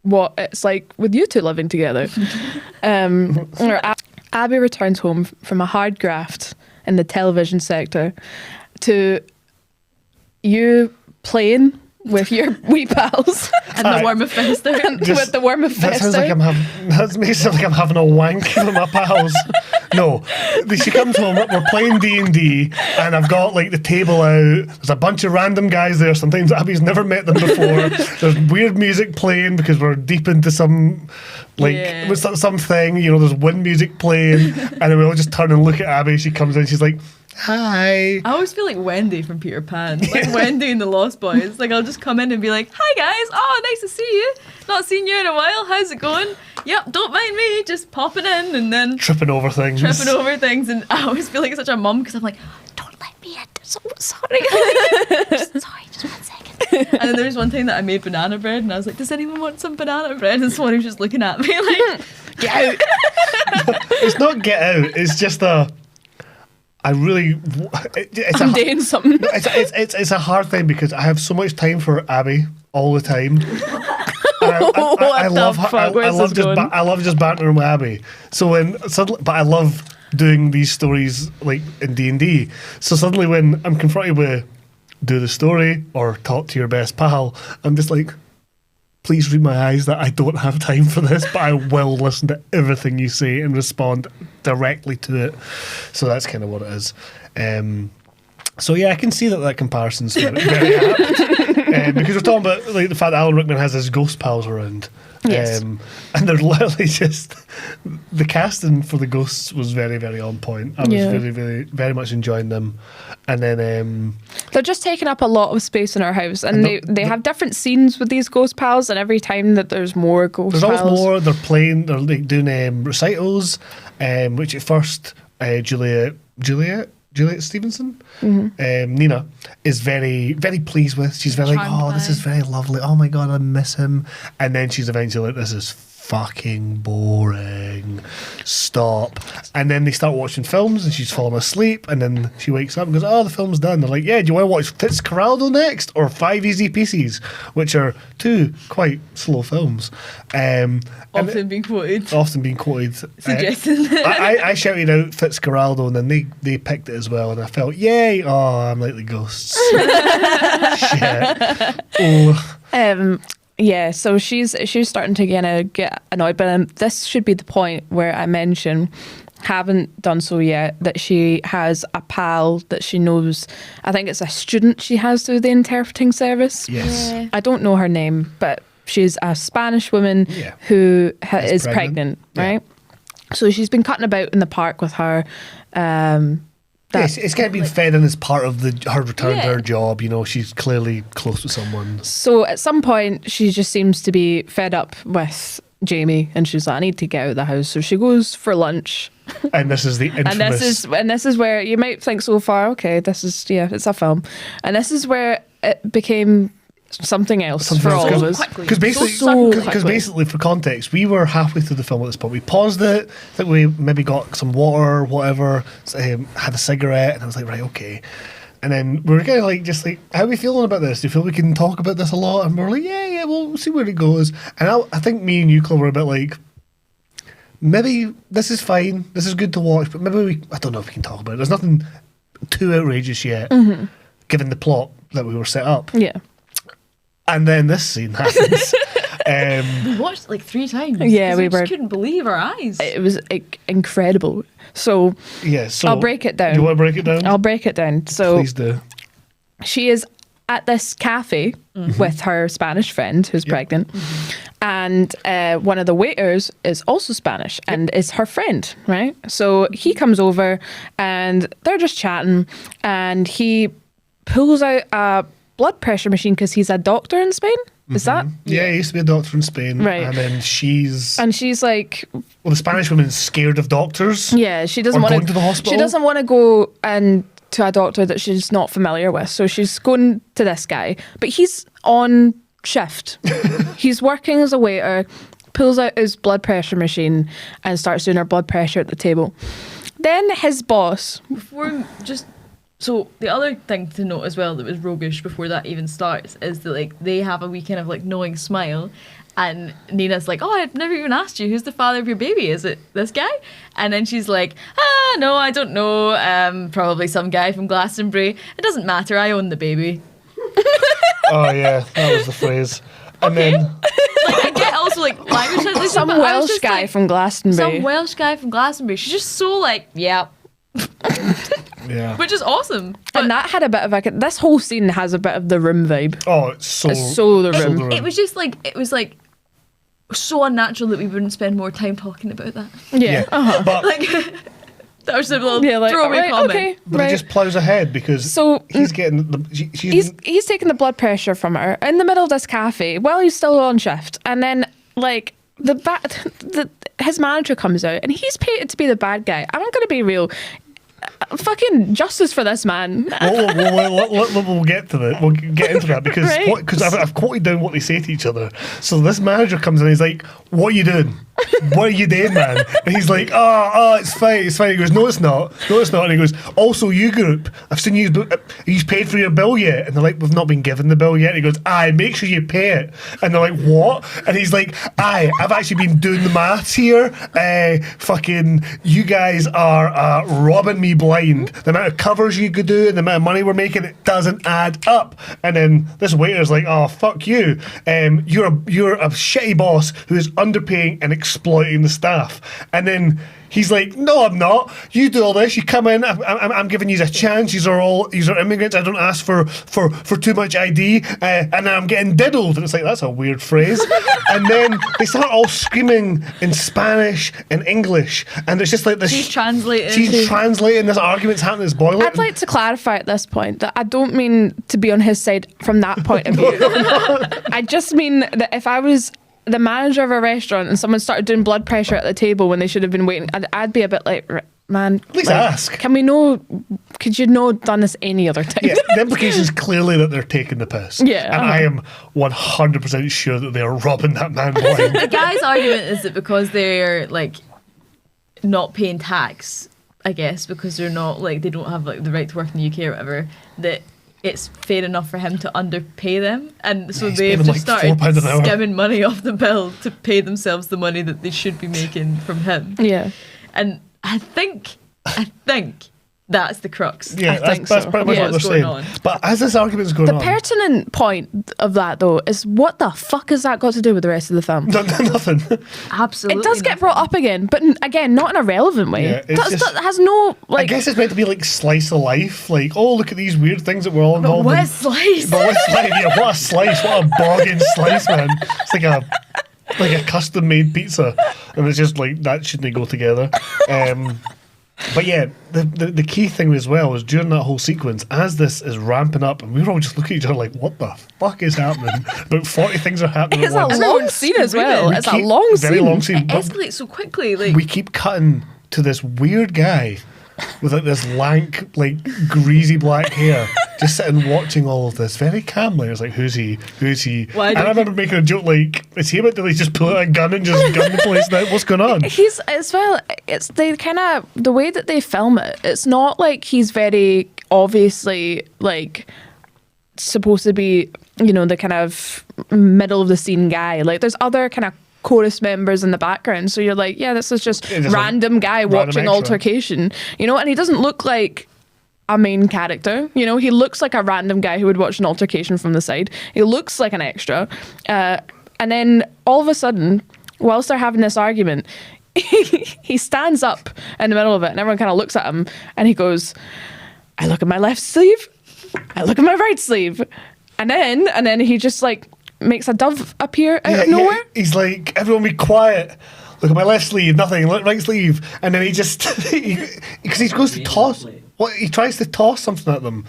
what it's like with you two living together. Abby returns home from a hard graft in the television sector to you playing with your wee pals And the worm of Fester. with the worm of That sounds like Fester. that makes it sound like I'm having a wank with my pals. No, she comes home. We're playing D&D, and I've got like the table out. There's a bunch of random guys there. Sometimes Abby's never met them before. There's weird music playing because we're deep into some Yeah. something. You know, there's wind music playing, and then we all just turn and look at Abby. She comes in. She's like, "Hi." I always feel like Wendy from Peter Pan. Like Wendy in The Lost Boys. Like I'll just come in and be like, "Hi guys, oh nice to see you. Not seen you in a while. How's it going? Yep, don't mind me, just popping in and then Tripping over things. tripping over things." And I always feel like such a mum because I'm like, "Don't let me in. So sorry." just 1 second. And then there was one time that I made banana bread and I was like, "Does anyone want some banana bread?" And someone was just looking at me like, "Get out." It's not get out. It's just a. I really. It's I'm a, doing something. it's a hard thing because I have so much time for Abby all the time. And I What love the her. fuck? Where's love this just going? I love just bantering with Abby. So when suddenly, but I love doing these stories like in D&D. So suddenly when I'm confronted with do the story or talk to your best pal, I'm just like, please read my eyes that I don't have time for this, but I will listen to everything you say and respond directly to it. So that's kind of what it is. So yeah, I can see that comparison's very apt. Because we're talking about like the fact that Alan Rickman has his ghost pals around. Yes. And they're literally just the casting for the ghosts was very, very on point. I was really, really, very much enjoying them. And then they're just taking up a lot of space in our house, and And they have different scenes with these ghost pals. And every time that there's more ghost there's pals, always more. They're playing. They're like doing recitals, which at first Juliet Stevenson, Nina, is very, very pleased with. She's very like, Charmed oh, this by. is very lovely. Oh my God, I miss him. And then she's eventually like, this is fucking boring. Stop. And then they start watching films and she's falling asleep. And then she wakes up and goes, oh, the film's done. They're like, yeah, do you want to watch Fitzcarraldo next or Five Easy Pieces, which are two quite slow films. Often being quoted. Often being quoted. Suggesting. I shouted out Fitzcarraldo and then they picked it as well, and I felt, yay! Oh, I'm like the ghosts. Shit. Oh. Yeah, so she's starting to get annoyed, but this should be the point where I mention, haven't done so yet, that she has a pal that she knows. I think it's a student she has through the interpreting service. Yes. Yeah. I don't know her name, but she's a Spanish woman Yeah. who is pregnant. pregnant, Yeah. right? So she's been cutting about in the park with her. Yes, it's kind of been fed in as part of her return to Yeah. her job. You know, she's clearly close to someone. So at some point, she just seems to be fed up with Jamie, and she's like, "I need to get out of the house." So she goes for lunch, And this is the infamous. and this is where you might think so far, okay, this is it's a film, and this is where it became something else for all of us. quickly. Because basically, So because quickly. basically, for context, we were halfway through the film at this point. We paused it. I think we maybe got some water, whatever. Had a cigarette, and I was like, right, okay. And then we were kind of like, just like, how are we feeling about this? Do you feel we can talk about this a lot? And we were like, yeah, we'll see where it goes. And I think me and you, Chloe, were a bit like, maybe this is fine. This is good to watch, but maybe I don't know if we can talk about it. There's nothing too outrageous yet, given the plot that we were set up. Yeah, And then this scene happens. We watched it like 3 times. Yeah, 'cause we just were- couldn't believe our eyes. it was incredible. So Yeah, so I'll break it down. You want to break it down? I'll break it down. So Please do. she is at this cafe with her Spanish friend who's pregnant, and one of the waiters is also Spanish and is her friend, right? So he comes over and they're just chatting, and he pulls out a blood pressure machine because he's a doctor in Spain. Is that? Yeah, he used to be a doctor in Spain. Right. And then she's... And she's like, Well, the Spanish woman's scared of doctors. yeah, she doesn't Or want going to the hospital? She doesn't want to go and to a doctor that she's not familiar with, so she's going to this guy. But he's on shift. He's working as a waiter. Pulls out his blood pressure machine and starts doing her blood pressure at the table. Then his boss. Before just so the other thing to note as well that was roguish before that even starts is that like they have a wee kind of like knowing smile, and Nina's like, oh, I've never even asked you who's the father of your baby, is it this guy? And then she's like, no, I don't know, probably some guy from Glastonbury, it doesn't matter, I own the baby. Oh, yeah, that was the phrase. And then... Like, I get also like language translation, Some but I was Welsh just guy like, from Glastonbury. some Welsh guy from Glastonbury. She's just so like, yeah, Yeah. which is awesome. But and that had a bit of this whole scene has a bit of the Room vibe. Oh, it's so... It's so the so Room. the Room. it was just like so unnatural that we wouldn't spend more time talking about that. Yeah. Uh-huh. But, Like that was a little Yeah, like, throwaway right, comment. okay. but Right. it just plows ahead because So, he's getting... He's taking the blood pressure from her in the middle of this cafe while he's still on shift, and then like his manager comes out and he's painted to be the bad guy. I'm going to be real. Fucking justice for this man. We'll get to that. We'll get into that because Right. I've quoted down what they say to each other. So this manager comes in and he's like, what are you doing? What are you doing, man? And he's like, oh, it's fine, it's fine. He goes, no, it's not. And he goes, also, you group, I've seen you paid for your bill yet? And they're like, we've not been given the bill yet. And he goes, aye, make sure you pay it. And they're like, what? And he's like, aye, I've actually been doing the maths here. Fucking, you guys are robbing me blind. The amount of covers you could do and the amount of money we're making, it doesn't add up. And then this waiter's like, oh, fuck you. You're a shitty boss who is underpaying and exploiting the staff. And then he's like, no, I'm not. You do all this. You come in. I'm giving you a chance. These are immigrants. I don't ask for too much ID. And then I'm getting diddled. And it's like, that's a weird phrase. And then they start all screaming in Spanish and English. And it's just like this. She's translating. She's translating. This argument's happening. This boiling. I'd like to clarify at this point that I don't mean to be on his side from that point of view. I just mean that if I was the manager of a restaurant and someone started doing blood pressure at the table when they should have been waiting, I'd be a bit like, man, at least ask. Could you know done this any other time? Yeah, the implication is clearly that they're taking the piss. Yeah, and I am 100% sure that they are robbing that man blind. The guy's argument is that because they're like not paying tax, I guess, because they're not like, they don't have like the right to work in the UK or whatever, that it's fair enough for him to underpay them, and so they've just started skimming money off the bill to pay themselves the money that they should be making from him. Yeah, and I think that's the crux. Yeah, that's pretty much what they're saying. But as this argument is going on, the pertinent point of that though is, what the fuck has that got to do with the rest of the film? Nothing. Absolutely, it does get brought up again, but again, not in a relevant way. Yeah, that has no like. I guess it's meant to be like slice of life. Like, oh, look at these weird things that we're all involved in. What a slice! But what slice? Yeah, what a slice! What a bogging slice, man! It's like a custom made pizza, and it's just like that shouldn't go together. But yeah, the key thing as well is during that whole sequence, as this is ramping up, and we were all just looking at each other like, what the fuck is happening? About 40 things are happening It's at once. a long scene as well. It's a long scene. Very long scene. It escalates so quickly. Like, we keep cutting to this weird guy with like this lank, like greasy black hair, just sitting watching all of this very calmly. I was like, who's he? Who's he? And I remember making a joke like, is he about to like just pull out a gun and just gun the place now? What's going on? He's as well. It's the way that they film it. It's not like he's very obviously like supposed to be, you know, the kind of middle of the scene guy. Like there's other kind of chorus members in the background, so you're like, yeah, this is just random guy watching altercation, you know, and he doesn't look like a main character, you know, he looks like a random guy who would watch an altercation from the side. He looks like an extra, and then all of a sudden, whilst they're having this argument, he stands up in the middle of it, and everyone kind of looks at him, and he goes, I look at my left sleeve, I look at my right sleeve, and then he just like makes a dove appear out of nowhere. Yeah. He's like, everyone be quiet. Look at my left sleeve, nothing. Look, right sleeve. And then he just, because he goes to toss, he tries to toss something at them.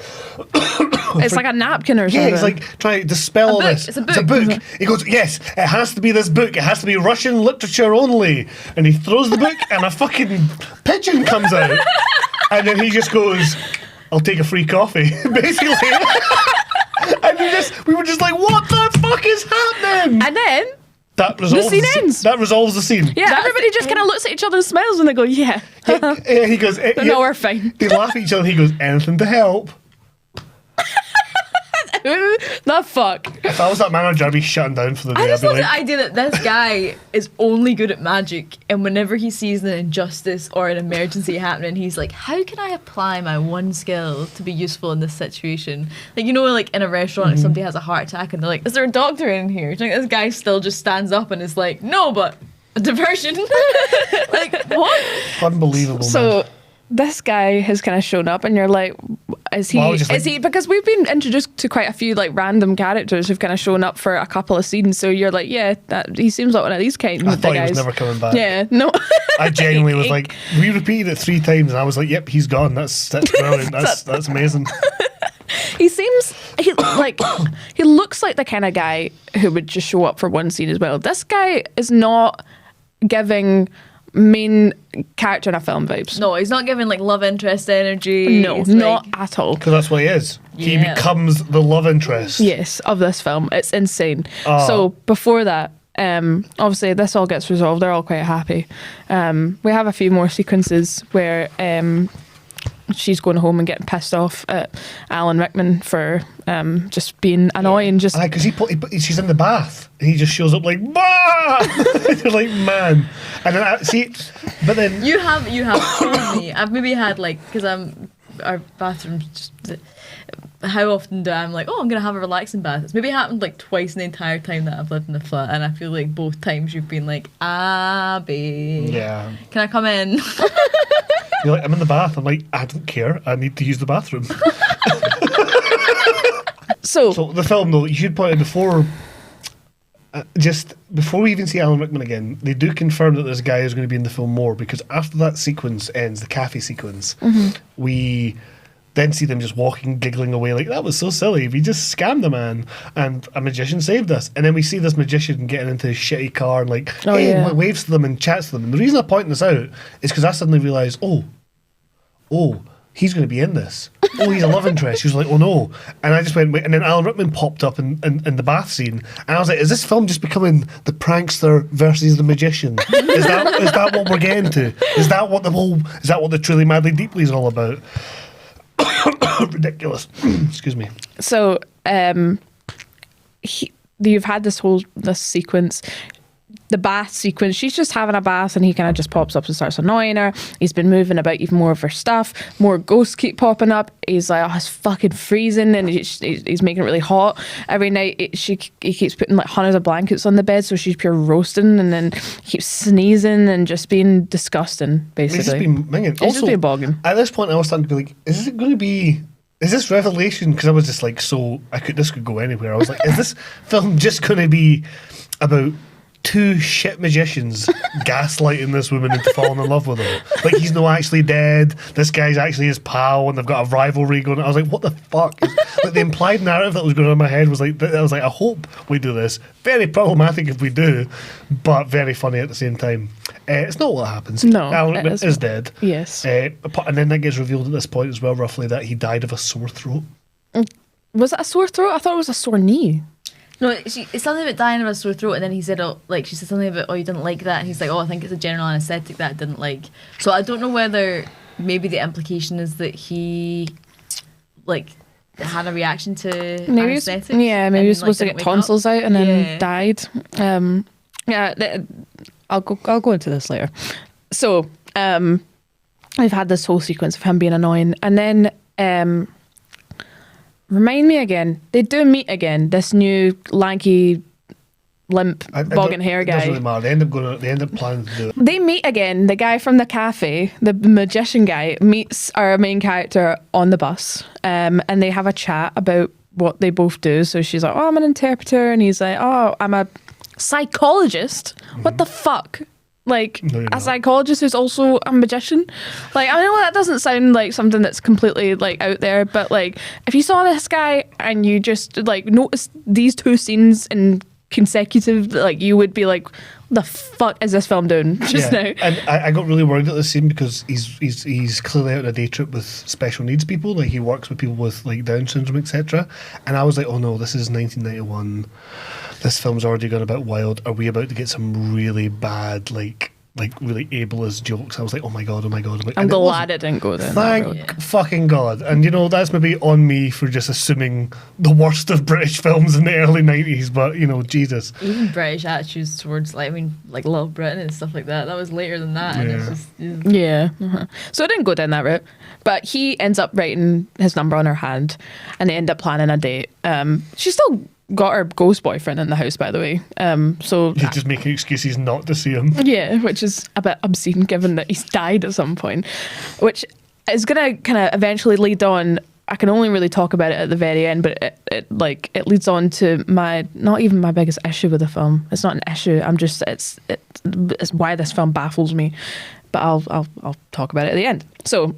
It's like a napkin or something. Yeah, he's like trying to dispel all this. It's a book. It's a book. He goes, yes, it has to be this book. It has to be Russian literature only. And he throws the book and a fucking pigeon comes out. And then he just goes, I'll take a free coffee, basically. And we were just like, what the fuck is happening? And then that resolves the scene ends. That resolves the scene. Yeah, everybody just kind of looks at each other and smiles, and they go, yeah. He goes, no, we're fine. They laugh at each other and he goes, anything to help. The fuck. If I was that manager, I'd be shutting down for the day. I just love like, the idea that this guy is only good at magic, and whenever he sees an injustice or an emergency happening, he's like, how can I apply my one skill to be useful in this situation? Like, you know, like in a restaurant, if somebody has a heart attack and they're like, is there a doctor in here? Do you think this guy still just stands up and is like, no, but a diversion? Like, what? Unbelievable, So man. this guy has kind of shown up, and you're like, is he because we've been introduced to quite a few like random characters who've kind of shown up for a couple of scenes, so you're like, yeah, he seems like one of these kind of thought guys. He was never coming back. Yeah, no. I genuinely was like, we repeated it 3 times and I was like, yep, he's gone. That's brilliant. That's amazing. He looks like the kind of guy who would just show up for one scene as well. This guy is not giving main character in a film vibes. No, he's not giving like love interest energy. No, It's not like, at all. Because that's what he is. He Yeah. becomes the love interest. Yes, of this film. It's insane. Oh. So before that, obviously this all gets resolved. They're all quite happy. We have a few more sequences where she's going home and getting pissed off at Alan Rickman for just being annoying. Just because she's in the bath and he just shows up like, bah! You're like, man. And then but then you have told me. I've maybe had like, because our bathroom's just how often do I'm like, oh, I'm gonna have a relaxing bath? It's maybe happened like twice in the entire time that I've lived in the flat, and I feel like both times you've been like, Abby, Yeah. can I come in? You're like, I'm in the bath. I'm like, I don't care. I need to use the bathroom. So The film, though, you should point out before, just before we even see Alan Rickman again, they do confirm that this guy is going to be in the film more, because after that sequence ends, the cafe sequence, we then see them just walking, giggling away like, that was so silly. We just scammed the man and a magician saved us. And then we see this magician getting into his shitty car and like, waves to them and chats to them. And the reason I point this out is because I suddenly realised, oh, he's going to be in this. Oh, he's a love interest. She was like, oh no. And I just went, wait. And then Alan Rickman popped up in the bath scene. And I was like, is this film just becoming the prankster versus the magician? Is that what we're getting to? Is that what the Truly Madly Deeply is all about? Ridiculous. Excuse me. So, you've had this sequence, the bath sequence. She's just having a bath, and he kind of just pops up and starts annoying her. He's been moving about even more of her stuff. More ghosts keep popping up. He's like, oh, it's fucking freezing, and he's making it really hot. Every night, he keeps putting like hundreds of blankets on the bed, so she's pure roasting, and then he keeps sneezing and just being disgusting, basically. It's just been minging. It's just been bogging. At this point, I was starting to be like, is this Revelation? Because I was just like, this could go anywhere. I was like, is this film just going to be about two shit magicians gaslighting this woman into falling in love with him? Like, he's not actually dead. This guy's actually his pal, and they've got a rivalry going on. I was like, what the fuck? Like, the implied narrative that was going on in my head was like, I hope we do this. Very problematic if we do, but very funny at the same time. It's not what happens. No, Alan Rickman is dead. Yes. And then that gets revealed at this point as well, roughly, that he died of a sore throat. Was it a sore throat? I thought it was a sore knee. No, it's something about dying of a sore throat, and then he said, she said something about, you didn't like that, and he's like, I think it's a general anaesthetic that I didn't like. So I don't know whether maybe the implication is that he, had a reaction to anaesthetics. Maybe he was supposed to get tonsils out and then died. I'll go into this later. So, I've had this whole sequence of him being annoying, and then, remind me again, they do meet again, this new lanky, limp, bogging hair guy. It doesn't really matter. They end up planning to do it. They meet again. The guy from the cafe, the magician guy, meets our main character on the bus, and they have a chat about what they both do. So she's like, oh, I'm an interpreter, and he's like, oh, I'm a psychologist. What the fuck? Like, a psychologist who's also a magician? Like, I know that doesn't sound like something that's completely, like, out there, but, like, if you saw this guy and you just, like, noticed these two scenes in consecutive, like, you would be like, what the fuck is this film doing just now? And I got really worried at this scene because he's clearly out on a day trip with special needs people. Like, he works with people with, like, Down syndrome, etc. And I was like, oh no, this is 1991. This film's already gone a bit wild. Are we about to get some really bad, like really ableist jokes? I was like, oh my god. I'm glad it didn't go there. Thank fucking god. And that's maybe on me for just assuming the worst of British films in the early 90s, but Jesus. Even British attitudes towards Love Britain and stuff like that. That was later than that. And it's just, So it didn't go down that route. But he ends up writing his number on her hand, and they end up planning a date. She's still got her ghost boyfriend in the house, by the way. So he's just making excuses not to see him. Yeah, which is a bit obscene given that he's died at some point, which is going to kind of eventually lead on. I can only really talk about it at the very end, but it leads on to not even my biggest issue with the film. It's not an issue. I'm just it's why this film baffles me. But I'll talk about it at the end. So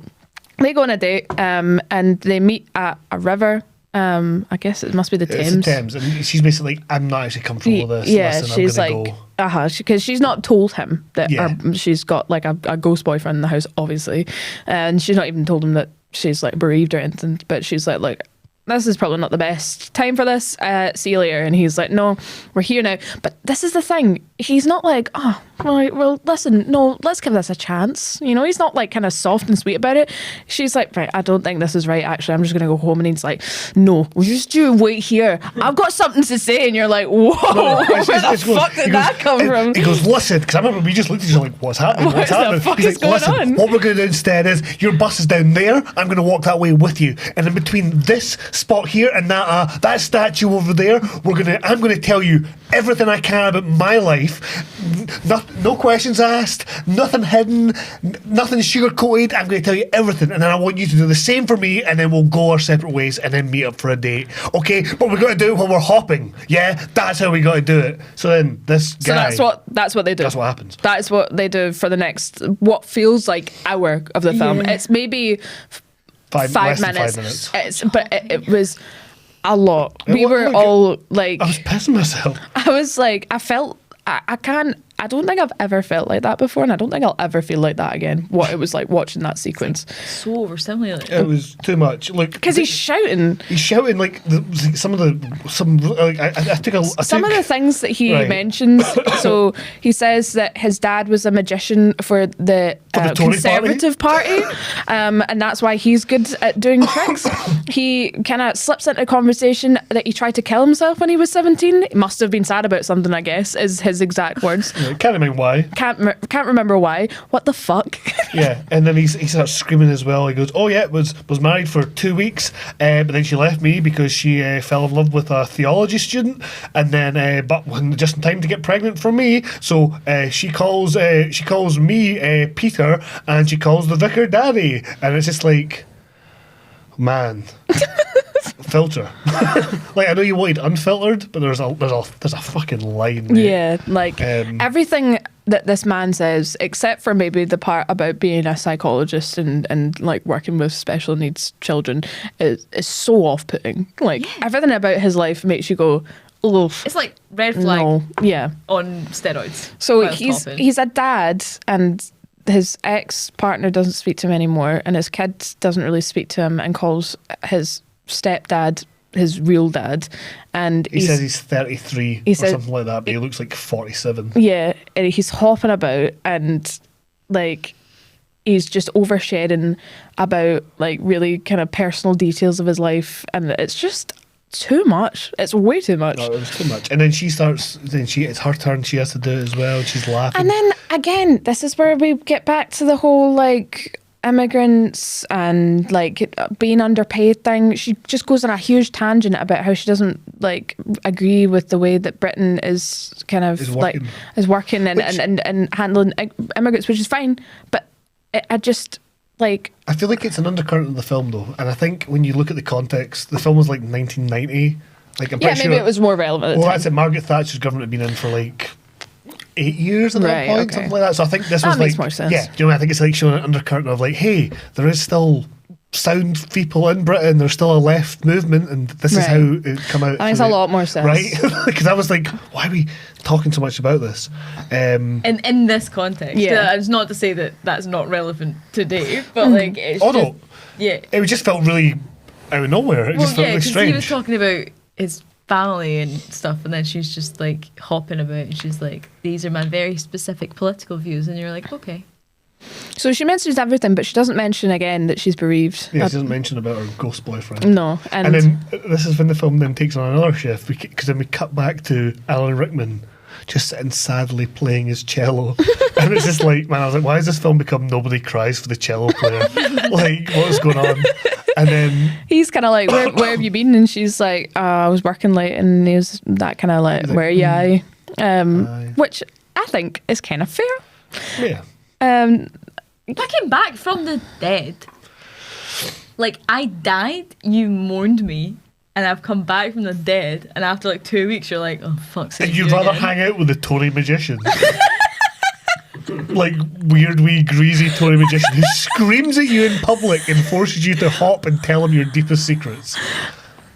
they go on a date, and they meet at a river. I guess it must be the Thames. It's the Thames, and she's basically like, I'm not actually comfortable with this. Yeah, Listen, she's I'm like, go. Because she's not told him that she's got like a ghost boyfriend in the house, obviously, and she's not even told him that she's like bereaved or anything. But she's like, look, this is probably not the best time for this. See you later. And he's like, no, we're here now. But this is the thing. He's not like, oh, right, well, listen, no, let's give this a chance. He's not like kind of soft and sweet about it. She's like, right, I don't think this is right, actually. I'm just going to go home. And he's like, no, you wait here. I've got something to say. And you're like, whoa, where the fuck did that come from? He goes, listen, because I remember we just looked at each other like, what's happening? What the fuck is going on? What we're going to do instead is, your bus is down there. I'm going to walk that way with you. And in between this spot here and that statue over there. I'm gonna tell you everything I can about my life. No questions asked, nothing hidden, nothing sugar-coated. I'm gonna tell you everything, and then I want you to do the same for me, and then we'll go our separate ways and then meet up for a date. Okay, but we got to do it while we're hopping. Yeah, that's how we got to do it. So then this guy. So that's what they do. That's what happens. That is what they do for the next what feels like hour of the film. Yeah. It's maybe Less five than minutes. 5 minutes. But it was a lot. We was were like all like, I was pissing myself. I was like, I felt. I don't think I've ever felt like that before, and I don't think I'll ever feel like that again. What it was like watching that sequence. So overstimulating. It was too much. Look, Because he's shouting. He's shouting like some of the things that he Right. mentions. So he says that his dad was a magician for the Tory Conservative Party, and that's why he's good at doing tricks. He kind of slips into a conversation that he tried to kill himself when he was 17. He must have been sad about something, I guess, is his exact words. Can't remember why. Can't remember why. What the fuck? Yeah, and then he starts screaming as well. He goes, "Oh yeah, was married for 2 weeks, but then she left me because she fell in love with a theology student, and then but when just in time to get pregnant from me, so she calls me Peter, and she calls the vicar Daddy, and it's just like, man." Filter. Like, I know you wanted unfiltered, but there's a fucking line there. Yeah, like everything that this man says, except for maybe the part about being a psychologist and like working with special needs children, is so off-putting. Like everything about his life makes you go, oof. It's like red flag on steroids. So he's a dad, and his ex-partner doesn't speak to him anymore, and his kid doesn't really speak to him and calls his stepdad his real dad, and he says he's 33 or something like that, but he looks like 47. Yeah, and he's hopping about, and like he's just oversharing about like really kind of personal details of his life, and it's just too much. It's way too much. No, it was too much. And then it's her turn. She has to do it as well. And she's laughing. And then again, this is where we get back to the whole like immigrants and like being underpaid thing. She just goes on a huge tangent about how she doesn't like agree with the way that Britain is kind of is working and handling immigrants, which is fine. But I just like, I feel like it's an undercurrent of the film though, and I think when you look at the context, the film was like 1990. Like, I'm pretty sure maybe it was more relevant at the time. That's it. Margaret Thatcher's government had been in for like 8 years at that point, something like that. So I think this was makes like, more sense. Yeah, do you know what I mean? I think it's like showing an undercurrent of like, hey, there is still sound people in Britain. There's still a left movement, and this is how it come out. That makes a lot more sense, right? Because I was like, why are we talking so much about this? In this context, it's not to say that that's not relevant today, but like, it's it just felt really out of nowhere. It just felt really strange. He was talking about his family and stuff, and then she's just like hopping about, and she's like, these are my very specific political views, and you're like, okay. So she mentions everything, but she doesn't mention again that she's bereaved. Yeah, she doesn't mention about her ghost boyfriend. No. And then this is when the film then takes on another shift, because then we cut back to Alan Rickman just sitting sadly playing his cello. And it's just like, man, I was like, why has this film become Nobody Cries for the Cello Player? Like, what's going on? And then he's kind of like, where have you been? And she's like, I was working late, and he was that kind of like, where are you? Aye. Which I think is kind of fair. Yeah. I came back from the dead. Like, I died, you mourned me, and I've come back from the dead, and after like 2 weeks you're like, oh fuck's sake. And you'd rather hang out with the Tory magician. Like, weird wee greasy Tory magician who screams at you in public and forces you to hop and tell him your deepest secrets.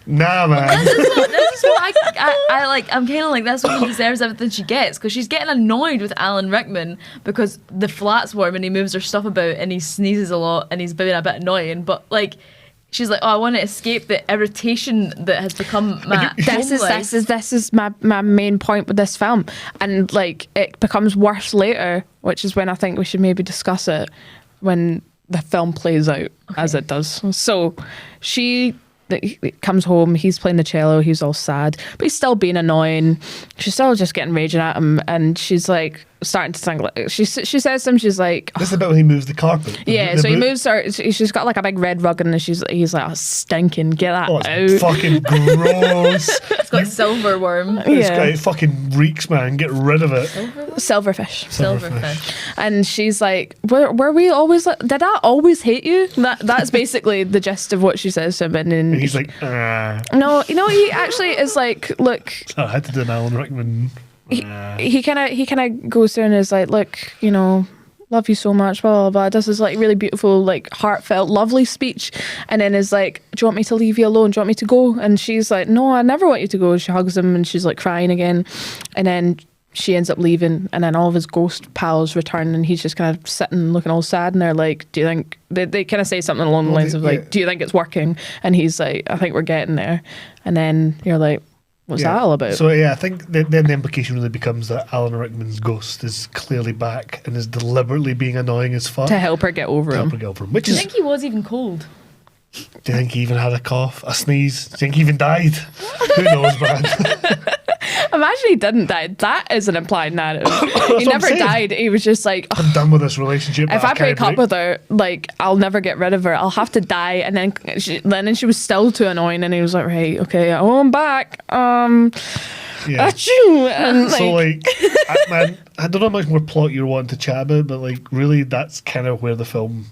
Nah, man. This is what I like. I'm kind of like, that's what he deserves everything she gets, because she's getting annoyed with Alan Rickman because the flat's warm and he moves her stuff about and he sneezes a lot and he's being a bit annoying. But like, she's like, oh, I want to escape the irritation that has become my this is my main point with this film, and like it becomes worse later, which is when I think we should maybe discuss it when the film plays out as it does. So she comes home, he's playing the cello, he's all sad, but he's still being annoying. She's still just getting raging at him, and she's like, starting to sing. Like, she says to him, she's like, This is about when he moves the carpet. yeah. The So he boot. moves her. She's got like a big red rug, and he's like, oh, stinking, get that Oh, it's out. fucking gross. It's got silverworm. It fucking reeks, man. Get rid of it. Silverfish. Silverfish. And she's like, were we always like, did I always hate you? That's basically the gist of what she says to him. And then And he's like, ah. no, he actually is like, look, So I had to do an Alan Rickman. he kind of goes through and is like, look, love you so much, blah, blah, blah. Does this like really beautiful, like heartfelt, lovely speech. And then is like, do you want me to leave you alone? Do you want me to go? And she's like, no, I never want you to go. She hugs him and she's like crying again. And then she ends up leaving, and then all of his ghost pals return, and he's just kind of sitting looking all sad, and they're like, do you think, they kind of say something along the lines of like, do you think it's working? And he's like, I think we're getting there. And then you're like, what's that all about? So yeah, I think then the implication really becomes that Alan Rickman's ghost is clearly back and is deliberately being annoying as fuck. To help her get over him. Which Do you is, think he was even cold? do you think he even had a cough, a sneeze? Do you think he even died? Who knows, man? Imagine he didn't die. That is an implied narrative. He what never I'm saying. died. He was just like, I'm done with this relationship. if I break up with her, like, I'll never get rid of her. I'll have to die. And then she was still too annoying, and he was like, right, okay, oh, I'm back. Yeah. Achoo. And So like, man, I don't know how much more plot you're wanting to chat about, but like, really, that's kind of where the film,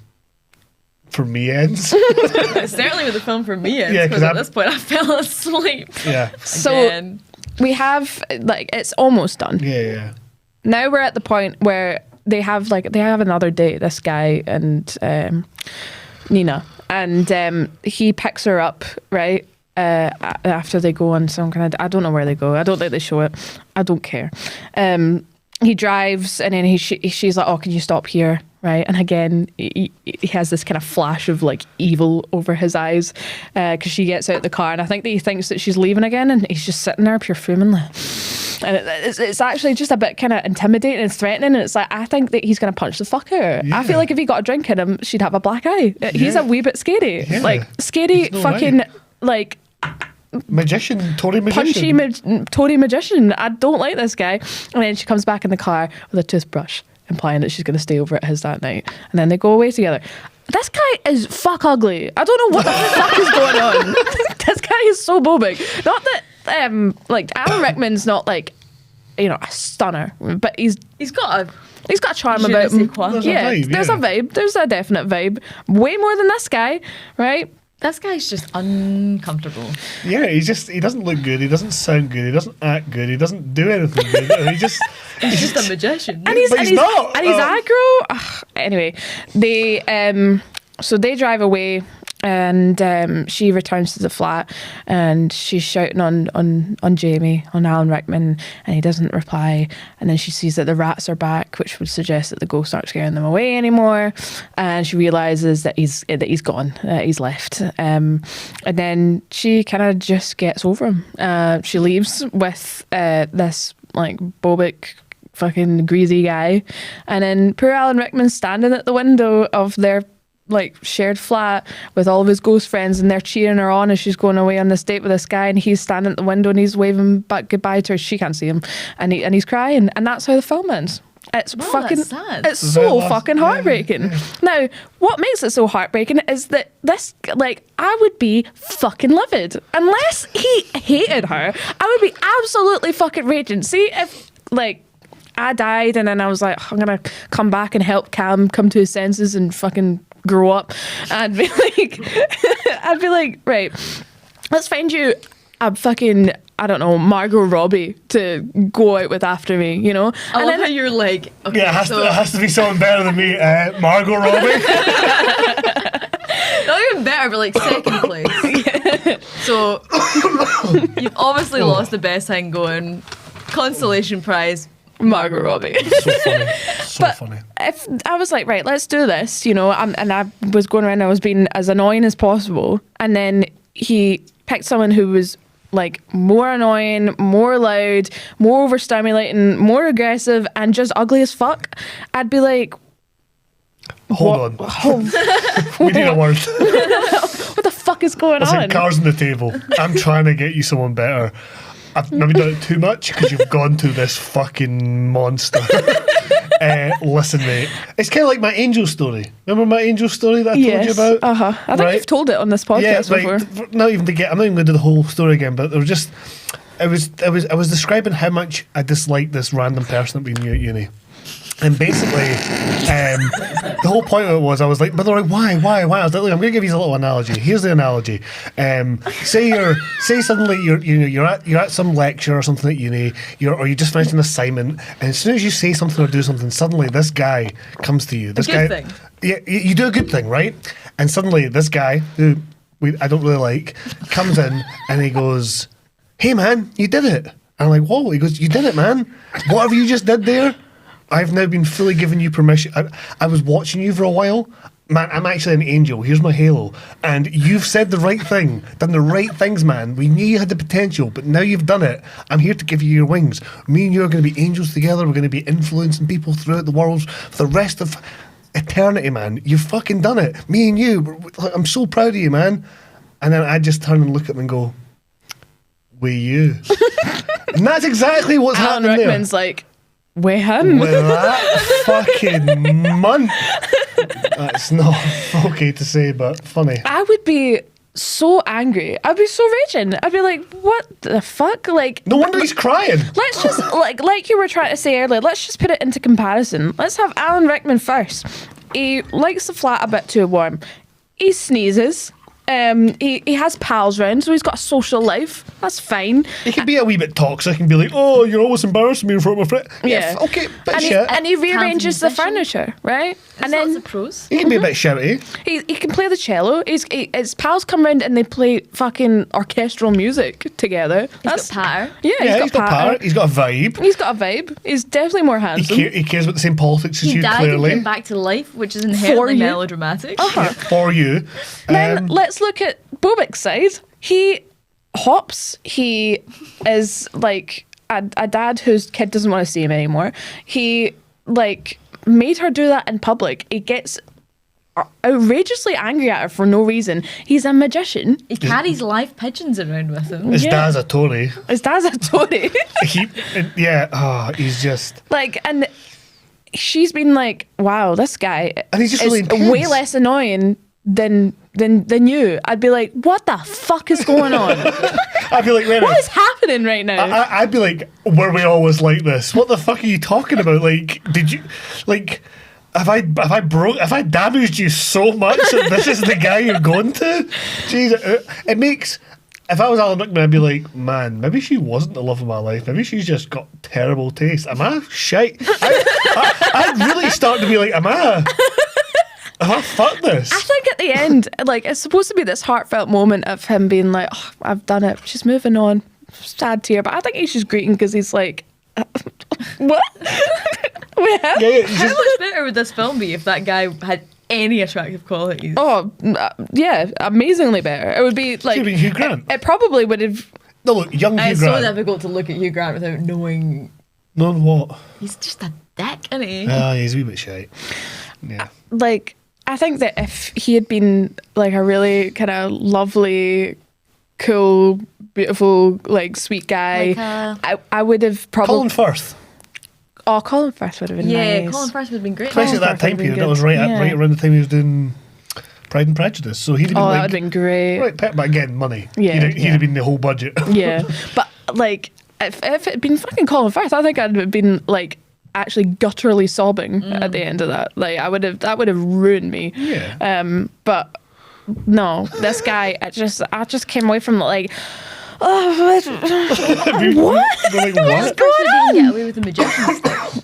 for me, ends. It's certainly with the film for me ends, Yeah, 'cause because at I'm- this point I fell asleep. Yeah. so Again. we have, like, it's almost done. Yeah. Now we're at the point where they have another date, this guy and Nina, and he picks her up, right, after they go on some kind of, I don't know where they go, I don't think they show it, I don't care. He drives, and then she's like, oh, can you stop here, right? And again, he has this kind of flash of like evil over his eyes, because she gets out the car, and I think that he thinks that she's leaving again, and he's just sitting there pure fuming, like, and it's actually just a bit kind of intimidating and threatening, and it's like, I think that he's going to punch the fuck out of her. I feel like if he got a drink in him, she'd have a black eye. He's a wee bit scary. Yeah. Like, scary He's no fucking, right. like, Magician, Tory magician. punchy Tory magician. I don't like this guy. And then she comes back in the car with a toothbrush, implying that she's going to stay over at his that night. And then they go away together. This guy is fuck ugly. I don't know what the fuck is going on. This guy is so bobig. Not that like Alan Rickman's not like, a stunner, but he's got a charm Je ne about sais him. quoi. There's a Yeah, vibe, there's yeah. a vibe. There's a definite vibe. Way more than this guy, right? This guy's just uncomfortable. Yeah, he doesn't look good. He doesn't sound good. He doesn't act good. He doesn't do anything good. He's just a magician. And he's But he's not. And he's aggro. Ugh. Anyway, so they drive away, and she returns to the flat, and she's shouting on Jamie, on Alan Rickman, and he doesn't reply. And then she sees that the rats are back, which would suggest that the ghosts aren't scaring them away anymore. And she realizes that he's gone, he's left. And then she kind of just gets over him. She leaves with this like bobic, fucking greasy guy, and then poor Alan Rickman's standing at the window of their like shared flat with all of his ghost friends, and they're cheering her on as she's going away on this date with this guy, and he's standing at the window and he's waving back goodbye to her. She can't see him, and he's crying, and that's how the film ends. It's fucking that's sad. it's Very so last- fucking yeah, heartbreaking. yeah. Now, what makes it so heartbreaking is that this, like, I would be fucking livid. Unless he hated her, I would be absolutely fucking raging. See, if, like, I died and then I was like, I'm gonna come back and help Cam come to his senses and fucking grow up, I'd be like, right, let's find you a fucking, I don't know, Margot Robbie to go out with after me, you know? I love how you're like, okay, Yeah, so it has to be someone better than me. Margot Robbie. not even better, but like second place. So you've obviously lost the best thing going. Consolation prize, Margot Robbie. So funny. So funny. If I was like, right, let's do this, you know, and I was going around, I was being as annoying as possible, and then he picked someone who was like more annoying, more loud, more overstimulating, more aggressive, and just ugly as fuck, I'd be like, Hold what? on. We need a word. What the fuck is going Listen, on? cards on the table. I'm trying to get you someone better. I've maybe done it too much because you've gone to this fucking monster. Listen, mate. It's kind of like my angel story. Remember my angel story that I told you about? I think you've told it on this podcast before. Not even to get. I'm not even going to do the whole story again. But there was just. I was describing how much I disliked this random person that we knew at uni. And basically, the whole point of it was, I was like, but they're like, why? I was like, look, I'm going to give you a little analogy. Here's the analogy. Say suddenly you're at some lecture or something at uni, or you just finished an assignment, and as soon as you say something or do something, suddenly this guy comes to you. This guy, thing. Yeah, you do a good thing, right? And suddenly this guy, who I don't really like, comes in and he goes, hey man, you did it. And I'm like, whoa. He goes, you did it, man. Whatever you just did there, I've now been fully given you permission. I was watching you for a while. Man, I'm actually an angel. Here's my halo. And you've said the right thing, done the right things, man. We knew you had the potential, but now you've done it. I'm here to give you your wings. Me and you are going to be angels together. We're going to be influencing people throughout the world for the rest of eternity, man. You've fucking done it. Me and you. I'm so proud of you, man. And then I just turn and look at him and go, with you. And that's exactly what's Alan happening Rickman's there. like, with him? With that fucking munt. That's not okay to say, but funny. I would be so angry. I'd be so raging. I'd be like, what the fuck? Like, No wonder he's crying. let's just, like you were trying to say earlier, let's just put it into comparison. Let's have Alan Rickman first. He likes the flat a bit too warm. He sneezes. He has pals round, so he's got a social life. That's fine. He can be a wee bit toxic and be like, oh, you're always embarrassing me in front of my friend. Yeah. Okay, bit And shit. he rearranges the musician. furniture, right? There's And lots then of pros. He can be a bit shouty. he can play the cello. His pals come round and they play fucking orchestral music together. He's got patter. Yeah, He's got power. He's got a vibe. He's got a vibe. He's definitely more handsome. He cares about the same politics as He you, died clearly. and came back to life, which is inherently you. melodramatic. For you. Then let's look at Bobek's side. He hops. He is like a dad whose kid doesn't want to see him anymore. He like made her do that in public. He gets outrageously angry at her for no reason. He's a magician. He carries live pigeons around with him. His Yeah. dad's a Tory. His dad's a Tory. He's just... Like, and she's been like, wow, this guy And he's just is really intense. way less annoying than you. I'd be like, what the fuck is going on? I'd be like, wait a What minute. is happening right now? I'd be like, were we always like this? What the fuck are you talking about? Like, did you... Like... Have I damaged you so much that this is the guy you're going to? Jesus, it makes... If I was Alan Rickman, I'd be like, man, maybe she wasn't the love of my life. Maybe she's just got terrible taste. Am I shite? I'd really start to be like, am I fuck this? I think at the end, like, it's supposed to be this heartfelt moment of him being like, oh, I've done it. She's moving on. Sad tear. But I think he's just greeting because he's like, what? Yeah, How much better would this film be if that guy had any attractive qualities? Oh, yeah, amazingly better. It would be like... Should've been Hugh Grant. It probably would have... No, look, young Hugh It's so Grant. difficult to look at Hugh Grant without knowing Knowing what? he's just a dick, isn't he? He's a wee bit shite. Yeah. Like, I think that if he had been like a really kind of lovely, cool, beautiful, like sweet guy, Like I would have probably... Colin Firth. Oh, Colin Firth would have been Yeah, nice. Colin Firth would have been great. Especially at that Firth would've time been period. good. That was right Yeah. around the time he was doing Pride and Prejudice. So he'd have been Oh, that like... would have been great. Right, but again, money. Yeah, He'd have been the whole budget. Yeah, but like if it had been fucking Colin Firth, I think I'd have been like actually gutturally sobbing at the end of that. Like that would have ruined me. Yeah. But no, this guy, I just came away from like, oh, what? They're like, Colin what? Firth would even get away with the magician stick.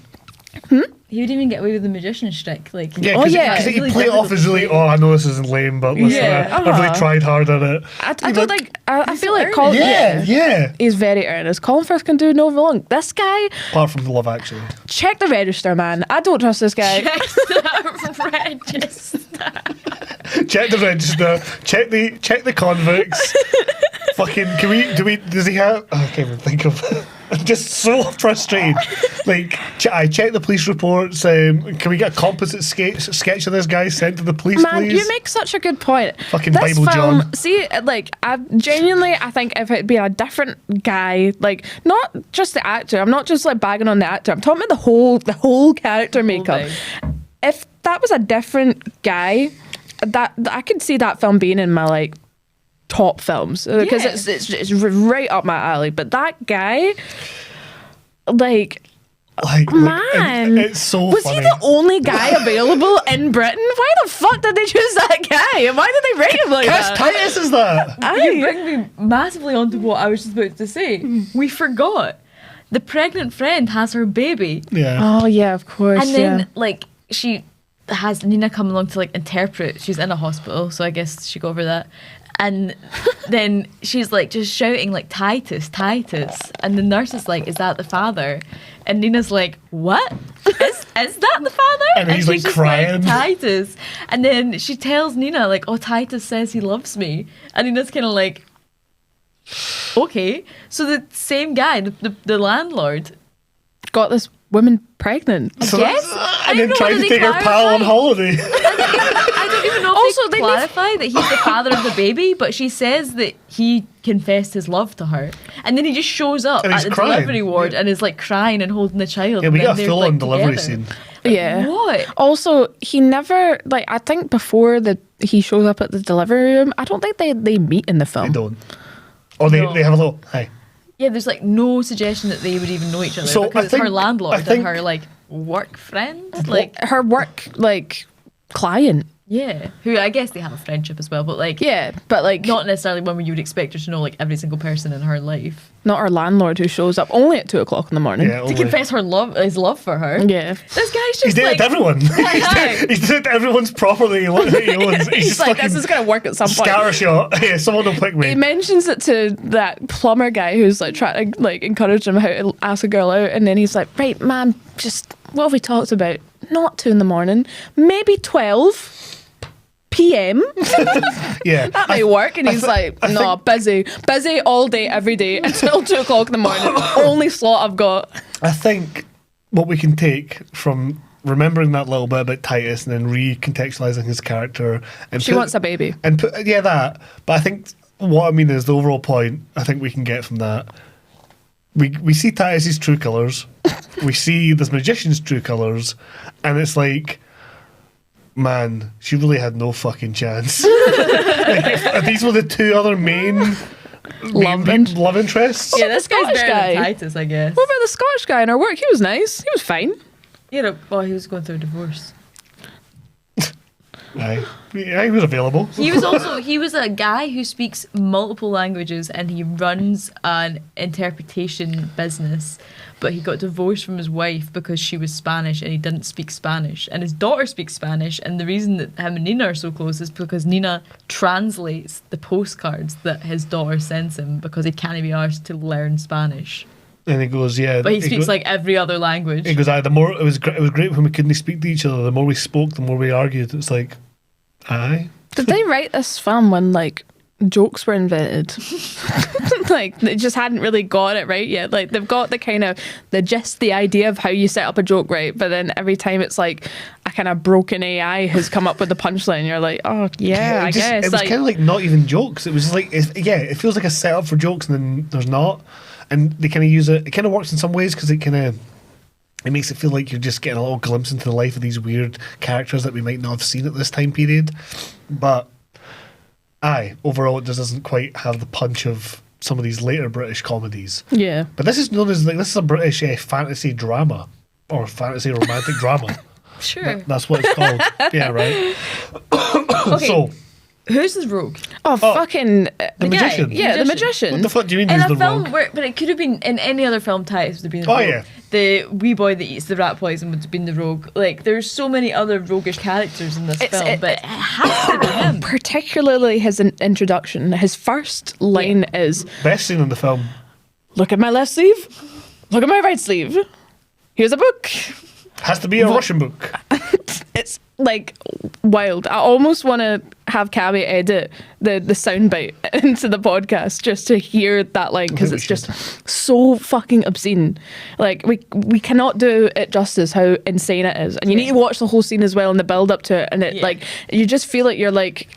He would even get away with the magician shtick. Like, Yeah, Oh, because yeah. he Really play it off as really, I know this isn't lame, but listen, Yeah, I've really uh-huh. tried hard at it. I don't think I feel like earnest. Colin. Yeah. He's very earnest. Colin Firth can do no wrong. This guy, Apart from Love Actually. check the register, man. I don't trust this guy. register. Check the register. Check the convicts. Fucking, does he have... Oh, I can't even think of just so frustrated. Like, I checked the police reports. Can we get a composite sketch of this guy sent to the police, Man, please? you make such a good point. Fucking this Bible film, John. See, like, I think if it'd been a different guy, like, not just the actor, I'm not just like bagging on the actor, I'm talking about the whole character makeup. If that was a different guy, that I could see that film being in my like top films because it's right up my alley. But that guy, like man, it's so was funny. he the only guy available in Britain? Why the fuck did they choose that guy? And why did they rate him like Chris that? Titus is that? You bring me massively onto what I was just about to say. We forgot. The pregnant friend has her baby. Yeah. Oh yeah, of course. And then like she has Nina come along to like interpret. She's in a hospital, so I guess she got over that. And then she's like just shouting like Titus, Titus, and the nurse is like, "Is that the father?" And Nina's like, "What? Is that the father?" And he's like she's just crying. Titus. And then she tells Nina like, "Oh, Titus says he loves me," and Nina's kind of like, "Okay." So the same guy, the landlord, got this woman pregnant. So yes. and then tried to take her pal on holiday. I don't even know Also, if they they clarify that he's the father of the baby, but she says that he confessed his love to her, and then he just shows up And at he's the crying. delivery ward and is like crying and holding the child. Yeah, we and got then a they're, full-on like, delivery together. scene. Yeah. What? Also, he never like. I think before he shows up at the delivery room, I don't think they meet in the film. They don't. Or they have a little, hi. Yeah, there's like no suggestion that they would even know each other So because I it's her think- landlord I think- and her like work friend, like Her work like client. yeah, who I guess they have a friendship as well, but like Yeah, but like not necessarily one where you would expect her to know like every single person in her life. not her landlord who shows up only at 2:00 in the morning. Yeah, To only. confess his love for her. Yeah. This guy's just He's doing like it to everyone. Aye. He's doing it to everyone's property he owns. He's He's just like, fucking this is gonna work at some point. scattershot. Yeah, someone will pick He me. mentions it to that plumber guy who's like trying to like encourage him how to ask a girl out, and then he's like, "Right, man, just what have we talked about? Not 2 a.m, maybe 12 p.m. Yeah. That may work." And he's like, "No, busy all day, every day until 2:00 in the morning. Only slot I've got." I think what we can take from remembering that little bit about Titus and then recontextualizing his character and She wants a baby. and put that. But I think what I mean is the overall point I think we can get from that. We see Titus's true colours. We see this magician's true colours, and it's like, man, she really had no fucking chance. Like, if these were the two other main love interests. yeah, this guy's Scottish better guy. than Titus, I guess. What about the Scottish guy in our work? He was nice. He was fine. You know, well, he was going through a divorce. Aye. Yeah, he was available. He was a guy who speaks multiple languages and he runs an interpretation business, but he got divorced from his wife because she was Spanish and he didn't speak Spanish, and his daughter speaks Spanish, and the reason that him and Nina are so close is because Nina translates the postcards that his daughter sends him because he can't be arsed to learn Spanish, And he goes, yeah. but he speaks like every other language. He goes, the more it was great when we couldn't speak to each other. The more we spoke, the more we argued. It's like, aye. Did they write this film when like jokes were invented? Like they just hadn't really got it right yet. Like they've got the idea of how you set up a joke right, but then every time it's like a kind of broken AI has come up with the punchline. You're like, oh yeah, I guess. It was Like, kind of like not even jokes. It was just like, it feels like a setup for jokes, and then there's not. And they kind of use it. It kind of works in some ways because it makes it feel like you're just getting a little glimpse into the life of these weird characters that we might not have seen at this time period. But overall it just doesn't quite have the punch of some of these later British comedies. yeah. But this is known as this is a British fantasy drama or fantasy romantic drama. Sure. That's what it's called. Yeah, right. Okay. So Who's the rogue? Oh, fucking the magician. Yeah, the magician. What the fuck do you mean In he's a the film rogue? but it could have been in any other film. Titus would have been the Oh, rogue. yeah. The wee boy that eats the rat poison would have been the rogue. Like there's so many other roguish characters in this film, but it has to be him. Particularly his introduction. His first line is, Best scene in the film. "Look at my left sleeve. Look at my right sleeve. Here's a book. Has to be a Russian book. It's like wild. I almost want to have Cabby edit the soundbite into the podcast just to hear that line, because it's just so fucking obscene. Like we cannot do it justice how insane it is, and you need to watch the whole scene as well and the build up to it, and it like you just feel like you're like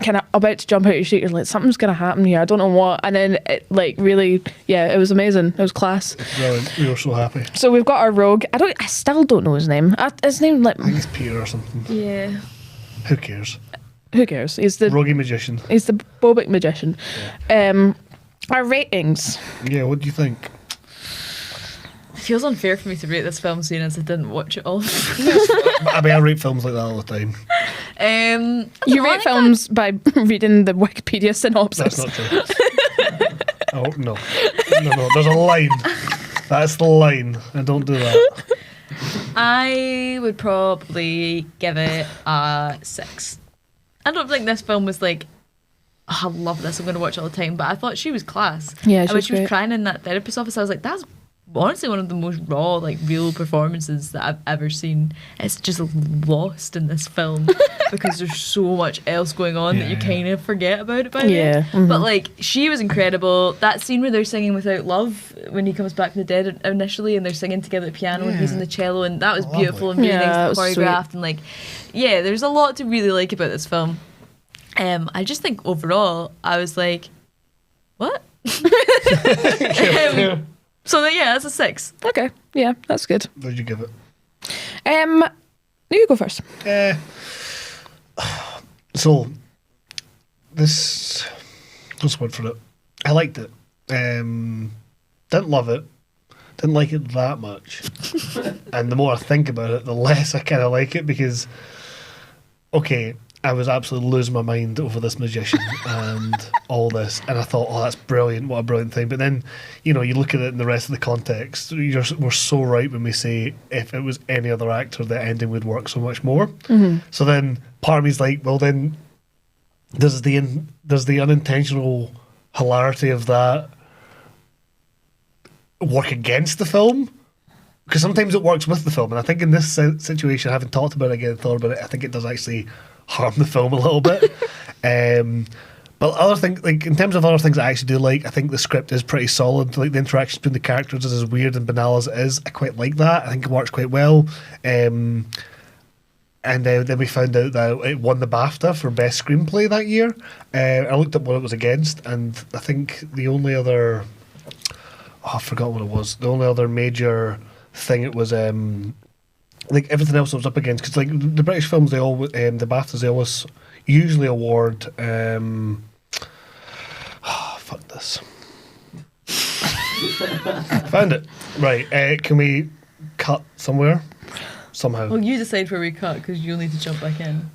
kind of about to jump out your seat. You're like, something's gonna happen here, I don't know what, and then it like really, it was amazing. It was class. It's brilliant. We were so happy. So we've got our rogue. I still don't know his name. His name, like, I think it's Peter or something. Yeah. Who cares? Who cares? He's the roguey magician. He's the bobic magician. Our ratings. Yeah, what do you think? It feels unfair for me to rate this film seeing as I didn't watch it all. I mean, I rate films like that all the time. You rate films by reading the Wikipedia synopsis. That's not true. Oh, no. No, there's a line. That's the line. And don't do that. I would probably give it a 6. I don't think this film was like, oh, I love this, I'm going to watch it all the time, but I thought she was class. Yeah, and when she was great. crying in that therapist office, I was like, that's honestly one of the most raw, like, real performances that I've ever seen. It's just lost in this film because there's so much else going on that you kind of forget about it by the end. Mm-hmm. But like, she was incredible. That scene where they're singing Without Love when he comes back from the dead initially, and they're singing together at the piano and he's in the cello, and that was beautiful and really nicely choreographed, and like, there's a lot to really like about this film. I just think overall I was like, what? So that's a 6. Okay, yeah, that's good. What did you give it? You go first. So, this word for it. I liked it. Didn't love it. Didn't like it that much. And the more I think about it, the less I kind of like it, because, okay, I was absolutely losing my mind over this magician and all this, and I thought, oh, that's brilliant, what a brilliant thing. But then, you look at it in the rest of the context, we're so right when we say if it was any other actor, the ending would work so much more. Mm-hmm. So then part of me's like, well, then does the unintentional hilarity of that work against the film? Because sometimes it works with the film, and I think in this situation, having talked about it again, thought about it, I think it does actually harm the film a little bit. But other things, like in terms of other things I actually do like, I think the script is pretty solid. Like the interactions between the characters is as weird and banal as it is. I quite like that. I think it works quite well. And then we found out that it won the BAFTA for Best Screenplay that year. I looked up what it was against, and I think the only other... I forgot what it was. The only other major thing it was... like everything else it was up against, because like the British films, they all the BAFTAs, they always usually award fuck this. Found it. Right, can we cut somewhere? Somehow. Well, you decide where we cut, because you'll need to jump back in.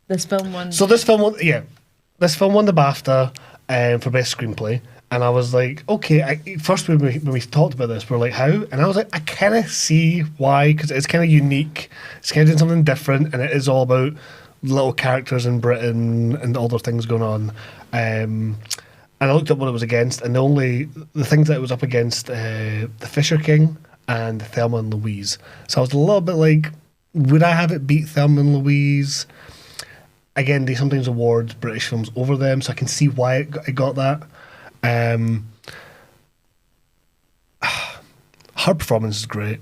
This film won. So this film won the BAFTA for Best Screenplay. And I was like, okay, first when we talked about this, we were like, how? And I was like, I kind of see why, because it's kind of unique. It's kind of doing something different, and it is all about little characters in Britain and all those things going on. And I looked up what it was against, and the things that it was up against, The Fisher King and Thelma and Louise. So I was a little bit like, would I have it beat Thelma and Louise? Again, they sometimes award British films over them, so I can see why it got that. Her performance is great.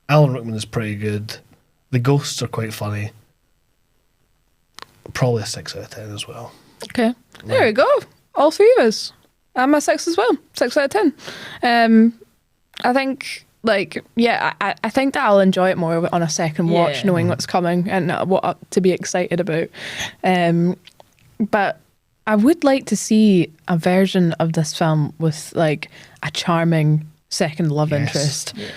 Alan Rickman is pretty good. The ghosts are quite funny. Probably a 6 out of 10 as well. Okay, there we go. All three of us. I'm a 6 as well. 6 out of 10. I think, like, I think that I'll enjoy it more on a second watch, knowing what's coming and what to be excited about. But I would like to see a version of this film with like a charming second love interest. Yeah.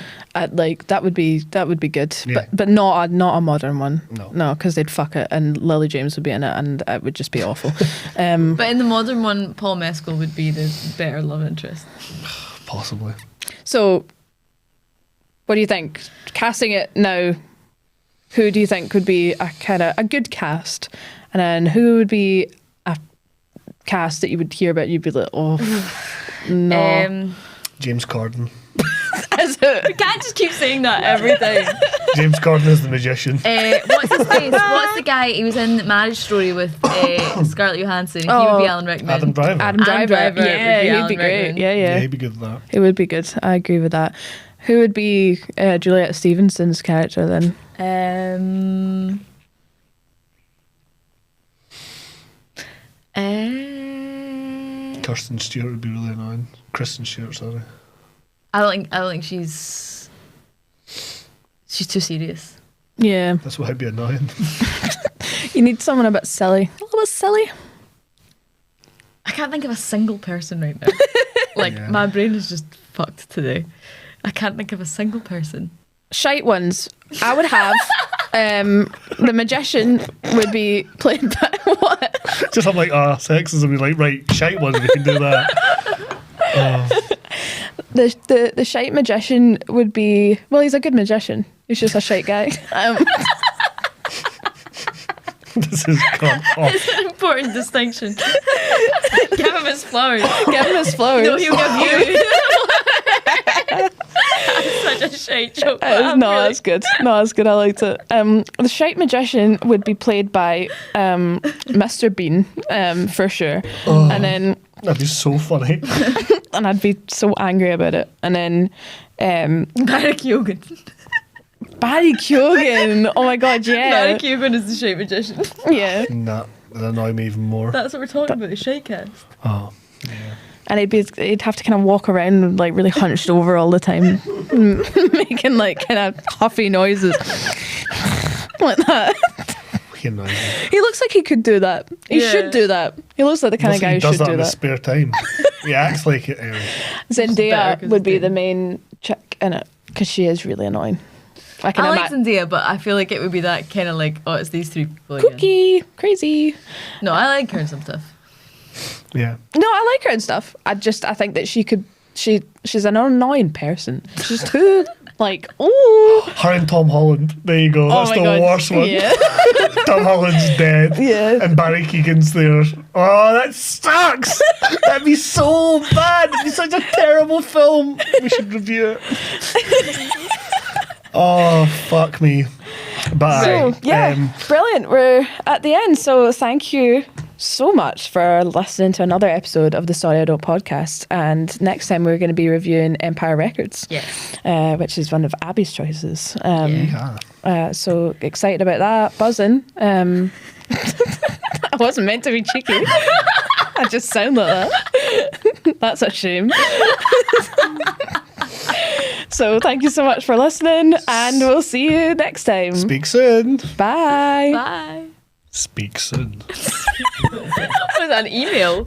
Like that would be good, but not a modern one. No, because they'd fuck it, and Lily James would be in it, and it would just be awful. But in the modern one, Paul Mescal would be the better love interest. Possibly. So, what do you think? Casting it now, who do you think would be a good cast, and then who would be a cast that you would hear about, you'd be like, oh no. James Corden. Is it? can't just keep saying that every time. James Corden is the magician. What's his face? What's the guy? He was in Marriage Story with Scarlett Johansson. He would be Alan Rickman. Adam Driver. Adam Driver. Driver would Yeah, be he'd Alan be great. Rickman. Yeah, Yeah, yeah. he'd be good at that. He would be good. I agree with that. Who would be Juliet Stevenson's character then? Kirsten Stewart would be really annoying. Kristen Stewart, sorry. I don't think she's too serious. Yeah. That's why I'd be annoying. You need someone a bit silly. A little bit silly. I can't think of a single person right now. Like Yeah. my brain is just fucked today. I can't think of a single person. Shite ones. I would have the magician would be played by what? Just I'm like, sexism. You're like, right, shite one, we can do that. The shite magician would be, well, he's a good magician. He's just a shite guy. This is gone off. It's an important distinction. Give him his flowers. Give him his flowers. No, he'll give you. That's such a shite joke. That's good. No, that's good. I liked it. The shite magician would be played by Mr. Bean, for sure. Oh. And then, That'd be so funny. and I'd be so angry about it. And then Barry Keoghan. Barry Keoghan. Oh my god, Barry yeah. Keoghan is the shite magician. Yeah. Nah, that'd annoy me even more. That's what we're talking about, the shite cast. Oh, yeah. And he'd have to kind of walk around like really hunched over all the time, making like kind of huffy noises like that. He annoys me. He looks like he could do that. He Yeah. should do that. He looks like the kind of Mostly guy he who does should that do in his that. spare time. He acts like it anyway. better Zendaya 'cause would be it's the main chick in it because she is really annoying. I can I like imagine. Zendaya, but I feel like it would be that kind of like, it's these three people again. Cookie, crazy. No, I like her and some stuff. Yeah. No, I like her and stuff. I think that she's an annoying person. She's too like, oh. Her and Tom Holland. There you go. That's my the God. worst one. Yeah. Tom Holland's dead. Yeah. And Barry Keegan's there. Oh, that sucks. That'd be so bad. It'd be such a terrible film. We should review it. Oh, fuck me. Bye. So, yeah, brilliant. We're at the end. So thank you so much for listening to another episode of the Sorry I Don't podcast. And next time we're going to be reviewing Empire Records, Yes. which is one of Abby's choices. Yeah. So excited about that, buzzing. I wasn't meant to be cheeky. I just sound like that. That's a shame. So thank you so much for listening, and we'll see you next time. Speak soon. Bye. Bye. Speak soon. Was that an email?